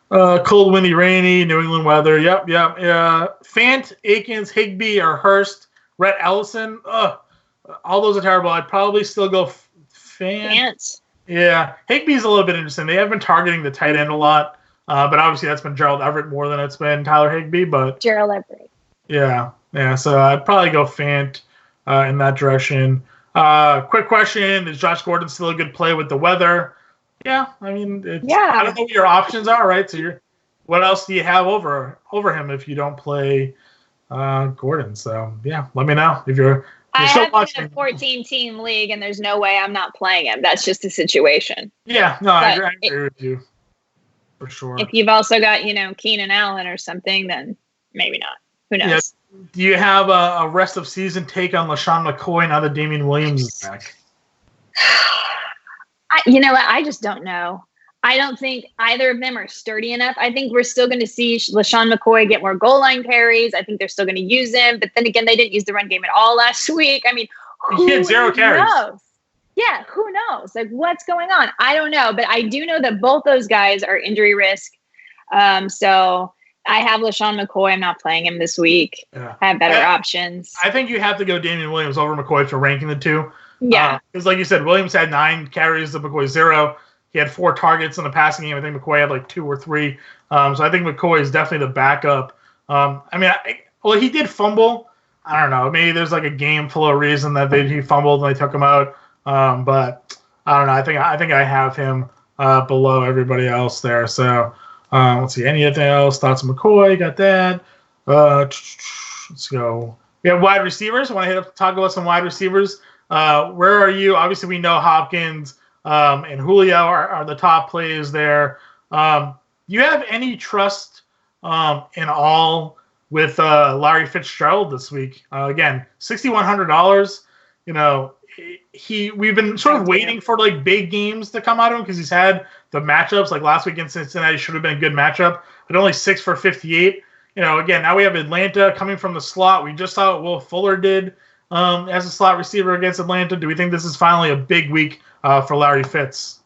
Cold, windy, rainy, New England weather. Yep. Fant, Akins, Higbee, or Hurst, Rhett Ellison. All those are terrible. I'd probably still go Fant. Yeah. Higbee's a little bit interesting. They have been targeting the tight end a lot, but obviously that's been Gerald Everett more than it's been Tyler Higbee. But
Gerald Everett.
Yeah. So I'd probably go Fant in that direction. Quick question: is Josh Gordon still a good play with the weather? Yeah, I mean, I don't know what your options are, right? So what else do you have over him if you don't play Gordon? So yeah, let me know if you're still watching.
I have a 14-team league, and there's no way I'm not playing him. That's just the situation.
Yeah, no, I agree with you for sure.
If you've also got Keenan Allen or something, then maybe not. Who knows?
Yeah. Do you have a rest of season take on LaShawn McCoy now that Damian Williams is back?
You know what? I just don't know. I don't think either of them are sturdy enough. I think we're still going to see LaShawn McCoy get more goal line carries. I think they're still going to use him. But then again, they didn't use the run game at all last week. I mean,
he had 0 carries.
Knows? Yeah, who knows? Like, what's going on? I don't know. But I do know that both those guys are injury risk. So I have LaShawn McCoy. I'm not playing him this week. Yeah. I have better options.
I think you have to go Damian Williams over McCoy for ranking the two.
Yeah.
Because like you said, Williams had 9 carries to McCoy 0. he had 4 targets in the passing game. I think McCoy had like 2 or 3. So I think McCoy is definitely the backup. Well, he did fumble. I don't know. Maybe there's like a game flow reason that he fumbled and they took him out. But I don't know. I think I have him below everybody else there. So let's see. Anything else? Thoughts on McCoy? Got that. Let's go. We have wide receivers. I want to talk about some wide receivers. Where are you? Obviously, we know Hopkins and Julio are the top plays there. Do you have any trust in all with Larry Fitzgerald this week? Again, $6,100. You know, we've been sort of waiting for like big games to come out of him because he's had the matchups. Like last week in Cincinnati should have been a good matchup, but only 6 for 58. You know, again, now we have Atlanta coming from the slot. We just saw what Will Fuller did as a slot receiver against Atlanta. Do we think this is finally a big week for Larry Fitz?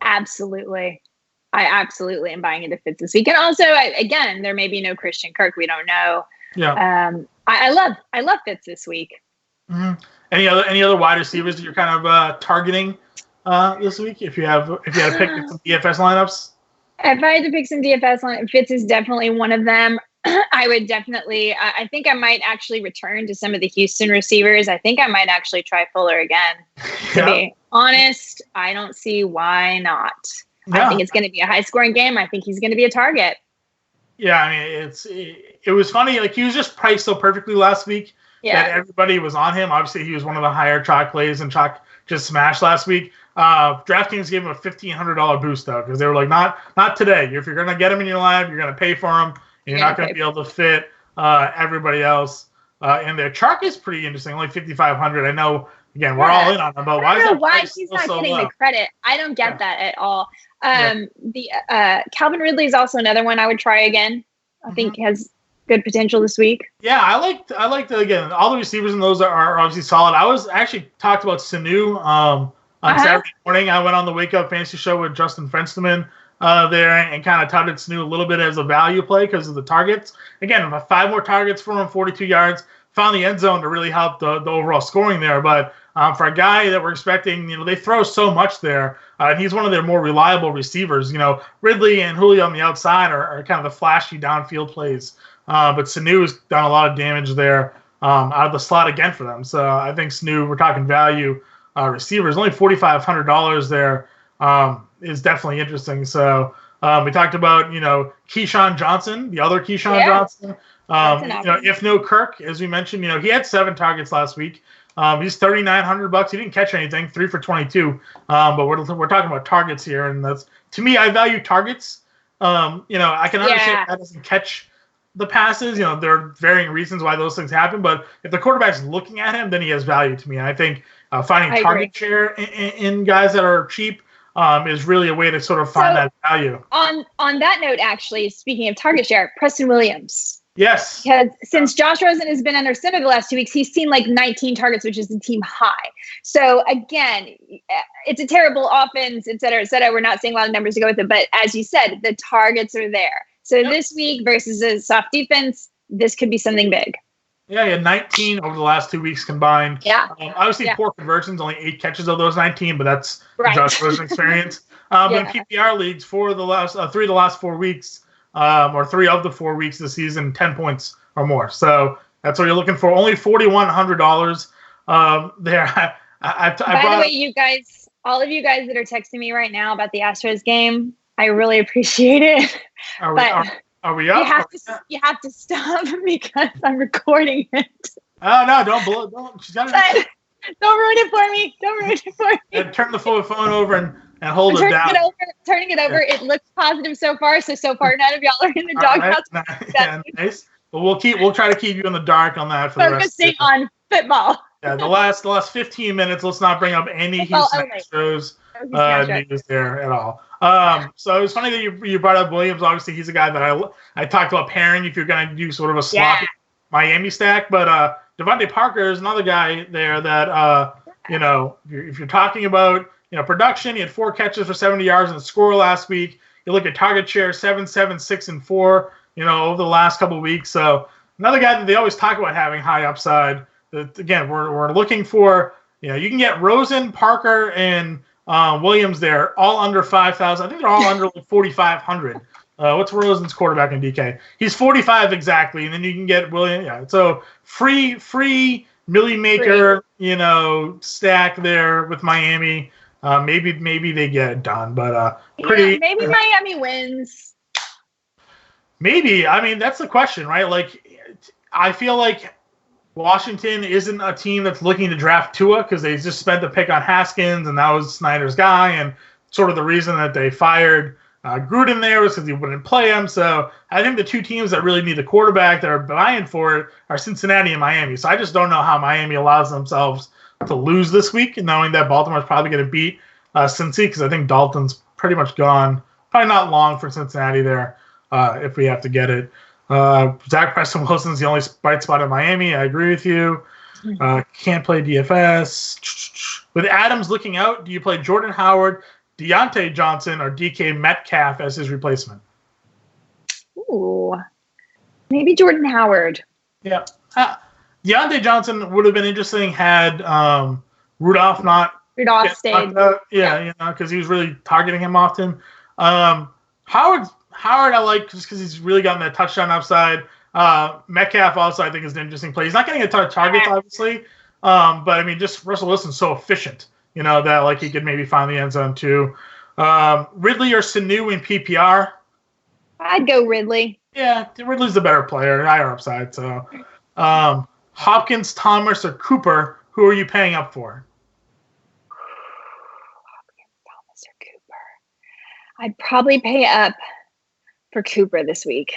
Absolutely. I absolutely am buying into Fitz this week. And also, again, there may be no Christian Kirk. We don't know.
Yeah.
I love Fitz this week.
Mm-hmm. Any other wide receivers that you're kind of targeting this week? If you had to pick some DFS lineups.
If I had to pick some DFS lineups, Fitz is definitely one of them. I would definitely. I think I might actually return to some of the Houston receivers. I think I might actually try Fuller again. To be honest, I don't see why not. Yeah. I think it's going to be a high-scoring game. I think he's going to be a target.
Yeah, I mean, it was funny. Like, he was just priced so perfectly last week that everybody was on him. Obviously, he was one of the higher chalk plays, and chalk just smashed last week. DraftKings gave him a $1,500 boost, though, because they were like, not today. If you're going to get him in your lineup, you're going to pay for him. You're not going to be able to fit everybody else in there. Chark is pretty interesting, only $5,500. I know, again, we're all in on him, but
why he's not getting the credit. I don't get that at all. The Calvin Ridley is also another one I would try again. I think has good potential this week.
Yeah, I liked again, all the receivers in those are obviously solid. I was actually talked about Sanu on Saturday morning. I went on the Wake Up Fantasy Show with Justin Frensteman there and kind of touted Sanu a little bit as a value play because of the targets. Again, 5 more targets for him, 42 yards. Found the end zone to really help the overall scoring there. But for a guy that we're expecting, you know, they throw so much there, and he's one of their more reliable receivers. You know, Ridley and Julio on the outside are kind of the flashy downfield plays. But Sanu's done a lot of damage there out of the slot again for them. So I think Sanu, we're talking value receivers, only $4,500 there is definitely interesting. So we talked about, you know, Keyshawn Johnson, the other Keyshawn Johnson. You know, if no Kirk, as we mentioned, you know, he had 7 targets last week. He's $3,900. He didn't catch anything, 3 for 22. But we're talking about targets here, and that's, to me, I value targets. You know, I can understand that doesn't catch the passes. You know, there are varying reasons why those things happen. But if the quarterback's looking at him, then he has value to me. And I think finding target share in guys that are cheap is really a way to sort of find that value.
On that note, actually, speaking of target share, Preston Williams.
Yes.
Because since Josh Rosen has been under center the last 2 weeks, he's seen like 19 targets, which is the team high. So again, it's a terrible offense, et cetera, et cetera. We're not seeing a lot of numbers to go with it. But as you said, the targets are there. So this week versus a soft defense, this could be something big.
Yeah, he had 19 over the last 2 weeks combined.
Yeah.
Obviously, poor conversions, only 8 catches of those 19, but that's the Josh Rosen experience. But in PPR leagues, 3 of the last 4 weeks, or 3 of the 4 weeks this season, 10 points or more. So that's what you're looking for. Only $4,100 there. By
the way, you guys, all of you guys that are texting me right now about the Astros game, I really appreciate it.
Are we up?
You have to stop because I'm recording it.
Oh no! Don't. She's got it.
Don't ruin it for me. Don't ruin it for me.
And turn the phone over and hold it down.
Turning it over. It looks positive so far. So far, none of y'all are in the doghouse.
Right. Nice. But we'll try to keep you in the dark on that for the rest.
Focusing on football.
Yeah, the last 15 minutes. Let's not bring up any Houston Astros news there at all. So it was funny that you brought up Williams. Obviously, he's a guy that I talked about pairing if you're going to do sort of a sloppy Miami stack. But Devontae Parker is another guy there that you know, if you're talking about, you know, production, he had 4 catches for 70 yards and a score last week. You look at target share, 7, 6, and 4. You know, over the last couple of weeks. So another guy that they always talk about having high upside. That again, we're looking for. You know, you can get Rosen, Parker, and Williams there, all under 5,000. I think they're all under like 4,500. What's Rosen's quarterback in DK? He's 45 exactly, and then you can get Williams. Yeah, so free Millie Maker, stack there with Miami. Maybe they get it done, but
maybe Miami wins.
Maybe. I mean, that's the question, right? Like, I feel like Washington isn't a team that's looking to draft Tua because they just spent the pick on Haskins, and that was Snyder's guy, and sort of the reason that they fired Gruden there was because he wouldn't play him. So I think the two teams that really need the quarterback that are vying for it are Cincinnati and Miami. So I just don't know how Miami allows themselves to lose this week, and knowing that Baltimore's probably going to beat Cincy because I think Dalton's pretty much gone. Probably not long for Cincinnati there if we have to get it. Zach Preston Wilson's the only bright spot in Miami. I agree with you. Can't play DFS. With Adams looking out, do you play Jordan Howard, Deontay Johnson, or DK Metcalf as his replacement?
Ooh, maybe Jordan Howard.
Yeah. Deontay Johnson would have been interesting had Rudolph
stayed.
Yeah, because he was really targeting him often. Howard I like just because he's really gotten that touchdown upside. Metcalf also I think is an interesting play. He's not getting a ton of targets, obviously, but I mean, just Russell Wilson's so efficient, that like he could maybe find the end zone too. Ridley or Sanu in PPR?
I'd go Ridley.
Yeah, Ridley's the better player, higher upside. So, Hopkins, Thomas, or Cooper? Who are you paying up for?
Hopkins, Thomas, or Cooper? I'd probably pay up for Cooper this week.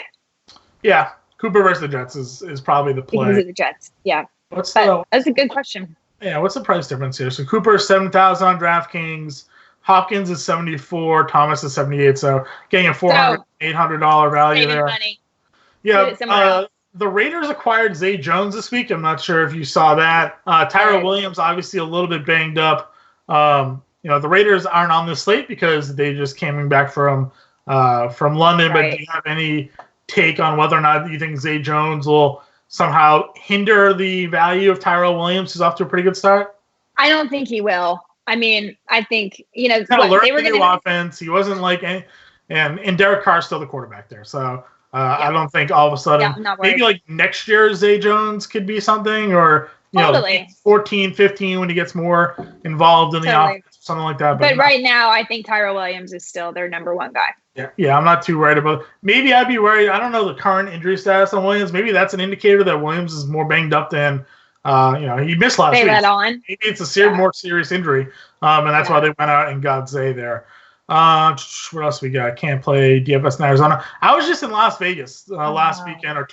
Yeah, Cooper versus the Jets is probably the play.
Because of the Jets, yeah. That's a good question.
Yeah, what's the price difference here? So Cooper is 7,000 on DraftKings. Hopkins is 74. Thomas is 78. So getting a $400, $800 value there. Money. Yeah. The Raiders acquired Zay Jones this week. I'm not sure if you saw that. Tyrell Williams obviously a little bit banged up. The Raiders aren't on this slate because they just came back from London. Right. But do you have any take on whether or not you think Zay Jones will somehow hinder the value of Tyrell Williams, who's off to a pretty good start?
I don't think he will. I mean, I think,
they were going to do offense. He wasn't like and Derek Carr's still the quarterback there. So I don't think all of a sudden, maybe like next year Zay Jones could be something, or 14, 15 when he gets more involved in the offense, something like that.
But right now, I think Tyrell Williams is still their number one guy.
Yeah, I'm not too worried about it. Maybe I'd be worried. I don't know the current injury status on Williams. Maybe that's an indicator that Williams is more banged up than, he missed last week.
Maybe
it's a more serious injury, and that's why they went out and got Zay there. What else we got? Can't play DFS in Arizona. I was just in Las Vegas last weekend or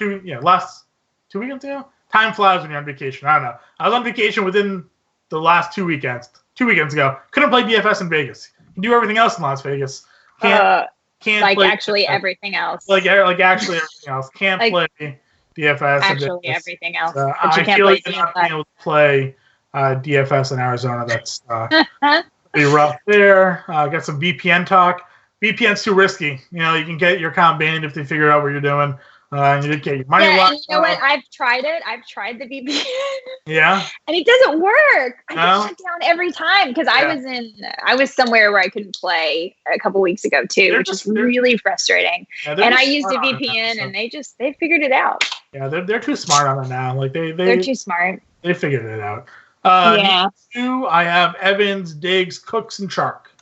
last 2 weekends ago. Time flies when you're on vacation. I don't know. I was on vacation within the last 2 weekends. 2 weekends ago. Couldn't play DFS in Vegas. Can do everything else in Las Vegas. Can't
like
play
actually everything else.
Like actually everything else. Can't play DFS.
Actually everything else.
I feel like you're not being able to play DFS in Arizona. That's be rough there. Got some VPN talk. VPN's too risky. You can get your account banned if they figure out what you're doing. And you didn't get your money locked.
And you know what? I've tried it. I've tried the VPN.
Yeah.
And it doesn't work. I get shut down every time because I was somewhere where I couldn't play a couple weeks ago too, which is really frustrating. Yeah, and I used a VPN and they figured it out.
Yeah, they're too smart on it now. Like
they're too smart.
They figured it out. Two, I have Evans, Diggs, Cooks, and Shark.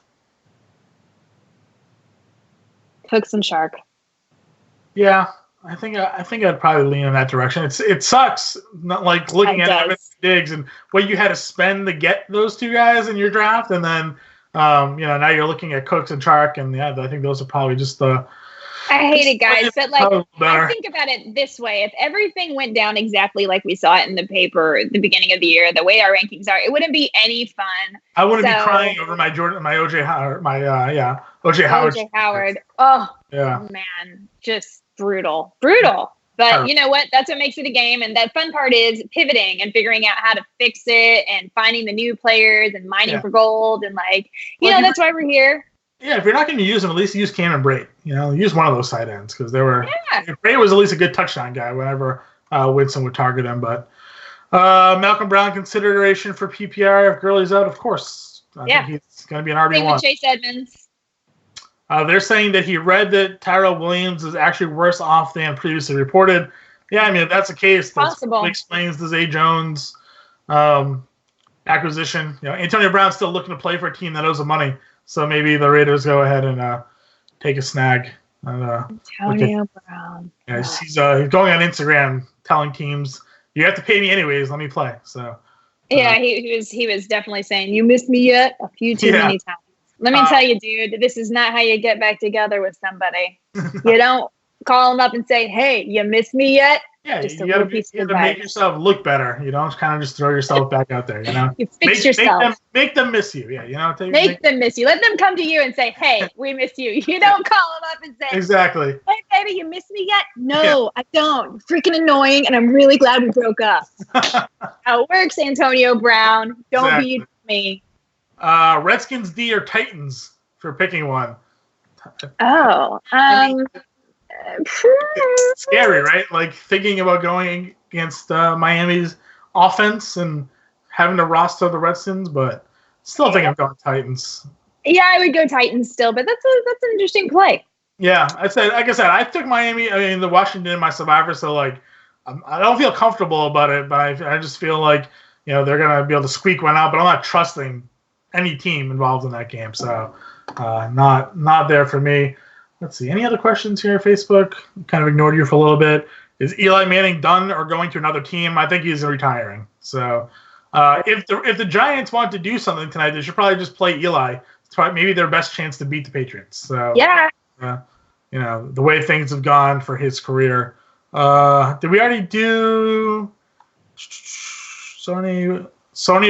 Cooks and Shark.
Yeah. I think I'd probably lean in that direction. It sucks, not like looking at Evans and Diggs and what you had to spend to get those two guys in your draft, and then now you're looking at Cooks and Chark, and I think those are probably just the.
I hate it, guys, but I think about it this way: if everything went down exactly like we saw it in the paper at the beginning of the year, the way our rankings are, it wouldn't be any fun.
I wouldn't be crying over my OJ Howard, OJ Howard.
OJ Howard. Oh, man, just. Brutal. But you know what? That's what makes it a game. And the fun part is pivoting and figuring out how to fix it and finding the new players and mining for gold. And that's why we're here.
Yeah, if you're not going to use them, at least use Cameron Brate. Use one of those side ends because they were. Yeah. Brate was at least a good touchdown guy whenever Winston would target him. But Malcolm Brown consideration for PPR if Gurley's out, of course. I think he's going to be an RB1.
Same with Chase Edmonds.
They're saying that he read that Tyrell Williams is actually worse off than previously reported. Yeah, I mean, if that's the case, that explains the Zay Jones acquisition. Antonio Brown's still looking to play for a team that owes him money, so maybe the Raiders go ahead and take a snag.
Antonio Brown.
Yeah, he's going on Instagram telling teams, "You have to pay me anyways. Let me play." So.
Yeah, he was definitely saying, "You missed me yet?" a few too many times. Let me tell you, dude, this is not how you get back together with somebody. You don't call them up and say, "Hey, you missed me yet?"
Yeah, you got to make yourself look better. You don't kind of just throw yourself back out there.
You fix yourself.
Make them miss you. Yeah,
make them miss you. Let them come to you and say, "Hey, we miss you." You don't call them up and say,
"Exactly.
Hey, baby, you miss me yet?" No, I don't. Freaking annoying, and I'm really glad we broke up. How it works, Antonio Brown. Don't be me.
Redskins D or Titans for picking one?
Oh,
it's scary, right? Like thinking about going against Miami's offense and having to roster the Redskins, but still think I'm going Titans.
Yeah, I would go Titans still, but that's an interesting play.
Yeah, like I said, I took Miami. I mean, the Washington in my survivor, so like I don't feel comfortable about it, but I just feel like they're gonna be able to squeak one out. But I'm not trusting any team involved in that game, so not there for me. Let's see. Any other questions here on Facebook? Kind of ignored you for a little bit. Is Eli Manning done or going to another team? I think he's retiring. So if the Giants want to do something tonight, they should probably just play Eli. It's probably maybe their best chance to beat the Patriots. So
yeah.
The way things have gone for his career. Did we already do Sony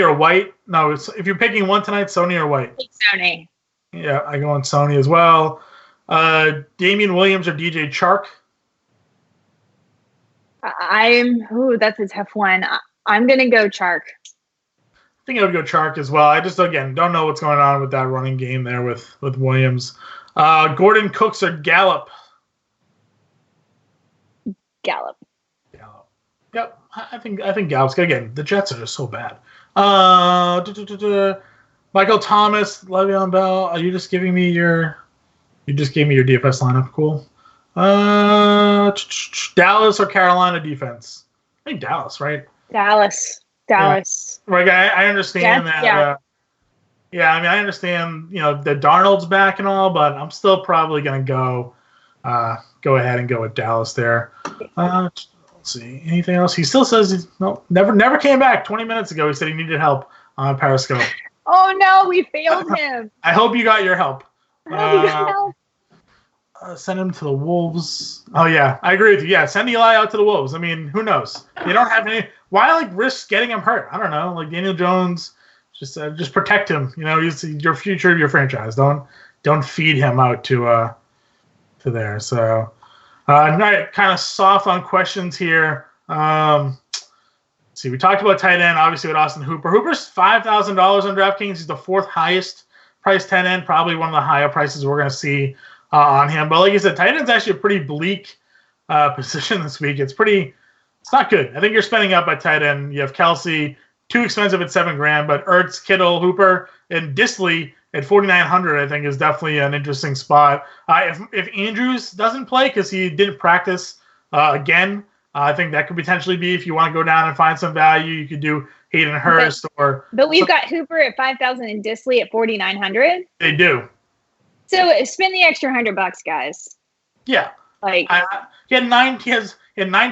or White? No, if you're picking one tonight, Sony or White?
Pick Sony.
Yeah, I go on Sony as well. Damian Williams or DJ Chark?
That's a tough one. I'm going to go Chark.
I think I would go Chark as well. I just, again, don't know what's going on with that running game there with Williams. Gordon Cooks or Gallup?
Gallup.
Yep, I think Gallup's good. Again, the Jets are just so bad. Michael Thomas, Le'Veon Bell. Are you just giving me your... You just gave me your DFS lineup. Cool. Dallas or Carolina defense? I think Dallas, right?
Dallas.
Yeah. Right. I understand that. Yeah. I mean, I understand, that Darnold's back and all, but I'm still probably going to go ahead and go with Dallas there. Let's see. Anything else? He still says never came back. 20 minutes ago, he said he needed help on Periscope.
Oh, no. We failed him.
I hope you got your help. Send him to the Wolves. Oh, yeah. I agree with you. Yeah, send Eli out to the Wolves. I mean, who knows? They don't have any... Why, risk getting him hurt? I don't know. Like, Daniel Jones, just protect him. He's your future of your franchise. Don't feed him out to there. So, kind of soft on questions here. Let's see. We talked about tight end, obviously, with Austin Hooper. Hooper's $5,000 on DraftKings. He's the fourth highest price tight end, probably one of the higher prices we're going to see on him. But like you said, tight end's actually a pretty bleak position this week. It's not good. I think you're spending up at tight end. You have Kelsey, too expensive at $7,000, but Ertz, Kittle, Hooper, and Disley at $4,900, I think, is definitely an interesting spot. If Andrews doesn't play because he didn't practice again, I think that could potentially be, if you want to go down and find some value, you could do Hayden Hurst
But we've got Hooper at $5,000 and Disley at $4,900.
They do.
So spend the extra $100, guys.
Yeah. He had 9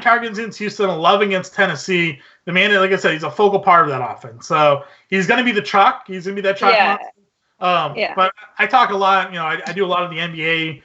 targets against Houston, 11 against Tennessee. The man, like I said, he's a focal part of that offense. So he's going to be the chalk. He's going to be that chalk.
Yeah.
But I talk a lot. I do a lot of the NBA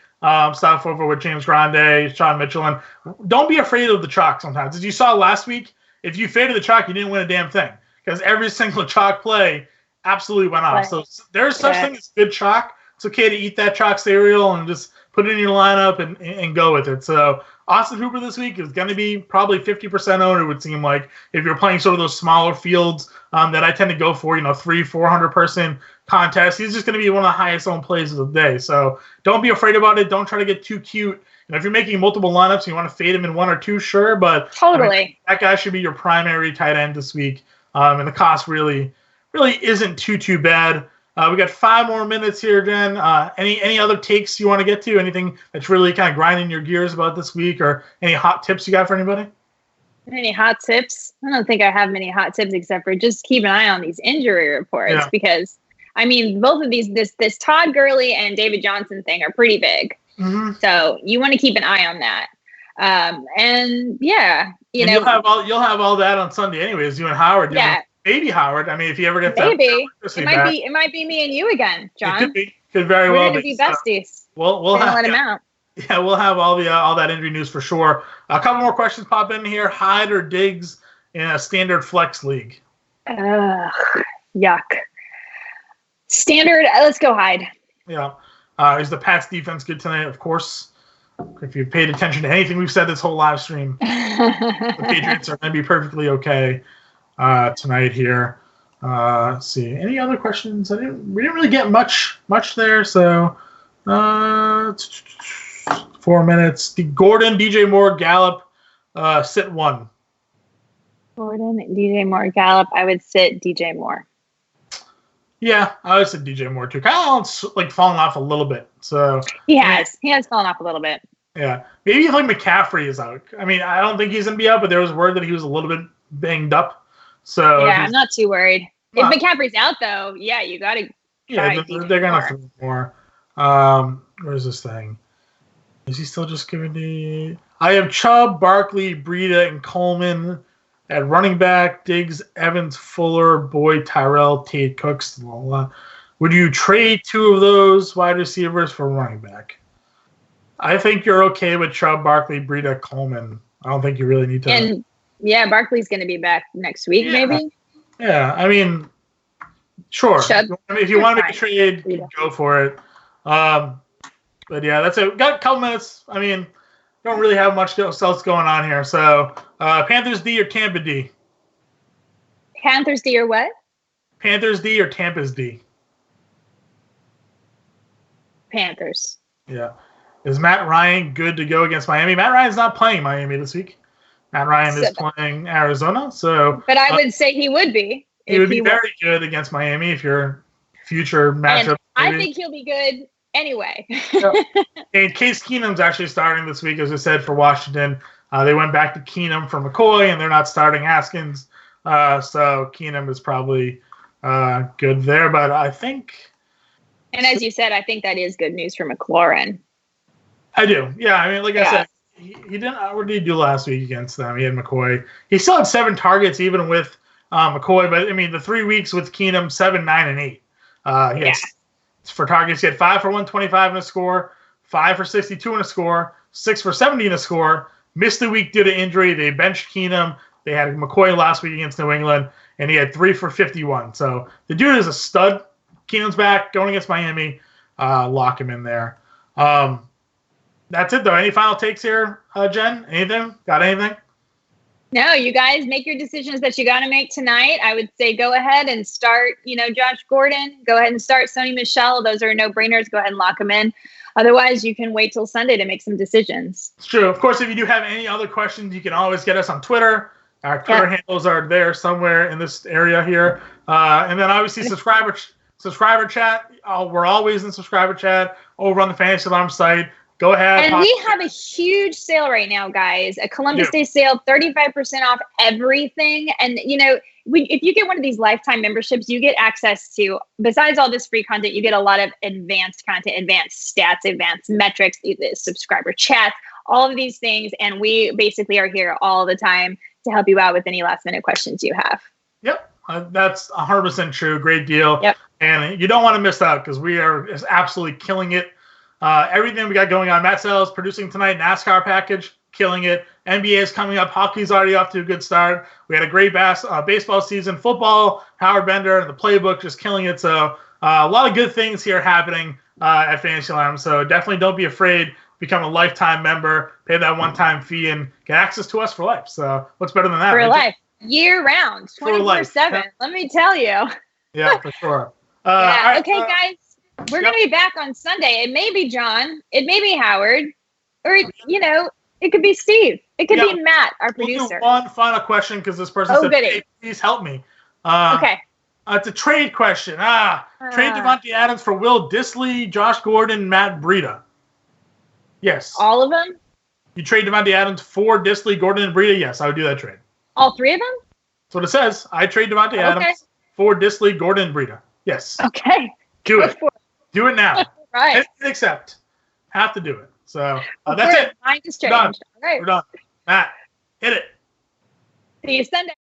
stuff over with James Grande, Sean Mitchell, and don't be afraid of the chalk sometimes. As you saw last week, if you faded the chalk, you didn't win a damn thing because every single chalk play absolutely went off. Right. So there's such thing as good chalk. It's okay to eat that chalk cereal and just put it in your lineup and go with it. So Austin Hooper this week is going to be probably 50% owned, it would seem like, if you're playing sort of those smaller fields that I tend to go for, 300-400 person contests. He's just going to be one of the highest owned plays of the day. So don't be afraid about it. Don't try to get too cute. If you're making multiple lineups and you want to fade him in one or two, sure. But
totally,
that guy should be your primary tight end this week. And the cost really isn't too bad. We got 5 more minutes here, Jen. Any other takes you want to get to? Anything that's really kind of grinding your gears about this week, or any hot tips you got for anybody?
Any hot tips? I don't think I have many hot tips except for just keep an eye on these injury reports because, I mean, both of these, this Todd Gurley and David Johnson thing are pretty big. Mm-hmm. So you want to keep an eye on that. And yeah,
you'll have all that on Sunday anyways. You and Howard. Yeah. Maybe Howard. I mean, if you ever get
it might be me and you again, John.
Could very well
be besties.
We'll have
let him out.
Yeah, we'll have all that injury news for sure. A couple more questions pop in here. Hyde or Diggs in a standard flex league?
Yuck. Standard. Let's go Hyde.
Yeah. Is the Pats defense good tonight? Of course. If you've paid attention to anything we've said this whole live stream, the Patriots are going to be perfectly okay tonight here. Let's see. Any other questions? We didn't really get much there. So 4 minutes. Gordon, DJ Moore, Gallup, sit 1.
Gordon, DJ Moore, Gallup. I would sit DJ Moore.
Yeah, I would sit DJ Moore too. Kyle Allen's like fallen off a little bit. So
he has fallen off a little bit.
Yeah, maybe if like McCaffrey is out. I mean, I don't think he's gonna be out, but there was word that he was a little bit banged up. So
yeah, I'm not too worried. If McCaffrey's out though, yeah, you gotta.
Yeah, they're gonna throw more. Where's this thing? Is he still just giving the? I have Chubb, Barkley, Breida, and Coleman at running back. Diggs, Evans, Fuller, Boyd, Tyrell, Tate, Cooks. Would you trade 2 of those wide receivers for running back? I think you're okay with Chubb, Barkley, Breida, Coleman. I don't think you really need to.
And yeah, Barkley's going to be back next week, maybe.
Yeah, I mean, sure. If you want to make a trade, go for it. But yeah, that's it. Got a couple minutes. I mean, don't really have much else going on here. So, Panthers D or Tampa D?
Panthers D or what?
Panthers D or Tampa's D?
Panthers.
Yeah. Is Matt Ryan good to go against Miami? Matt Ryan's not playing Miami this week. Matt Ryan is playing Arizona. So,
but I would say he would be.
He would be very good against Miami if your future matchup.
I think he'll be good anyway.
And Case Keenum's actually starting this week, as I said, for Washington. They went back to Keenum for McCoy, and they're not starting Haskins. So Keenum is probably good there. But I think...
And as you said, I think that is good news for McLaurin.
I do. Yeah, I mean, like I said, he didn't... What did he do last week against them? He had McCoy. He still had 7 targets even with McCoy. But, I mean, the 3 weeks with Keenum, 7, 9, and 8. For targets, he had 5 for 125 in a score, 5 for 62 in a score, 6 for 70 in a score. Missed the week due to injury. They benched Keenum. They had McCoy last week against New England, and he had 3 for 51. So the dude is a stud. Keenum's back, going against Miami. Lock him in there. That's it, though. Any final takes here, Jen? Anything? Got anything?
No, you guys make your decisions that you got to make tonight. I would say go ahead and start, Josh Gordon. Go ahead and start Sony Michel. Those are no-brainers. Go ahead and lock them in. Otherwise, you can wait till Sunday to make some decisions.
It's true. Of course, if you do have any other questions, you can always get us on Twitter. Our Twitter handles are there somewhere in this area here. And then obviously subscriber chat. We're always in subscriber chat over on the Fantasy Alarm site. Go ahead.
And we have a huge sale right now, guys. A Columbus Day sale, 35% off everything. And, if you get one of these lifetime memberships, you get access to, besides all this free content, you get a lot of advanced content, advanced stats, advanced metrics, subscriber chats, all of these things. And we basically are here all the time to help you out with any last minute questions you have.
Yep. That's 100% true. Great deal.
Yep.
And you don't want to miss out because we are absolutely killing it. Everything we got going on. Matt Sells producing tonight, NASCAR package, killing it. NBA is coming up. Hockey's already off to a good start. We had a great baseball season. Football, Howard Bender, and the playbook just killing it. So a lot of good things here happening at Fantasy Alarm. So definitely don't be afraid. Become a lifetime member. Pay that one-time fee and get access to us for life. So what's better than that?
For life. Year round. 24/7. Let me tell you.
Yeah, for sure.
Right, okay, guys. We're going to be back on Sunday. It may be John. It may be Howard. Or, it could be Steve. It could be Matt, our producer.
We'll do one final question because this person said, hey, please help me.
Okay.
It's a trade question. Trade Davante Adams for Will Dissly, Josh Gordon, Matt Breida. Yes.
All of them?
You trade Davante Adams for Dissly, Gordon, and Breida? Yes, I would do that trade.
All three of them?
That's what it says. I trade Davante Adams for Dissly, Gordon, and Breida. Yes.
Okay.
Do it. Do it now.
Right.
Accept. Have to do it. So that's it.
Mind is changed.
We're done.
All right.
We're done. Matt, hit it.
See you Sunday.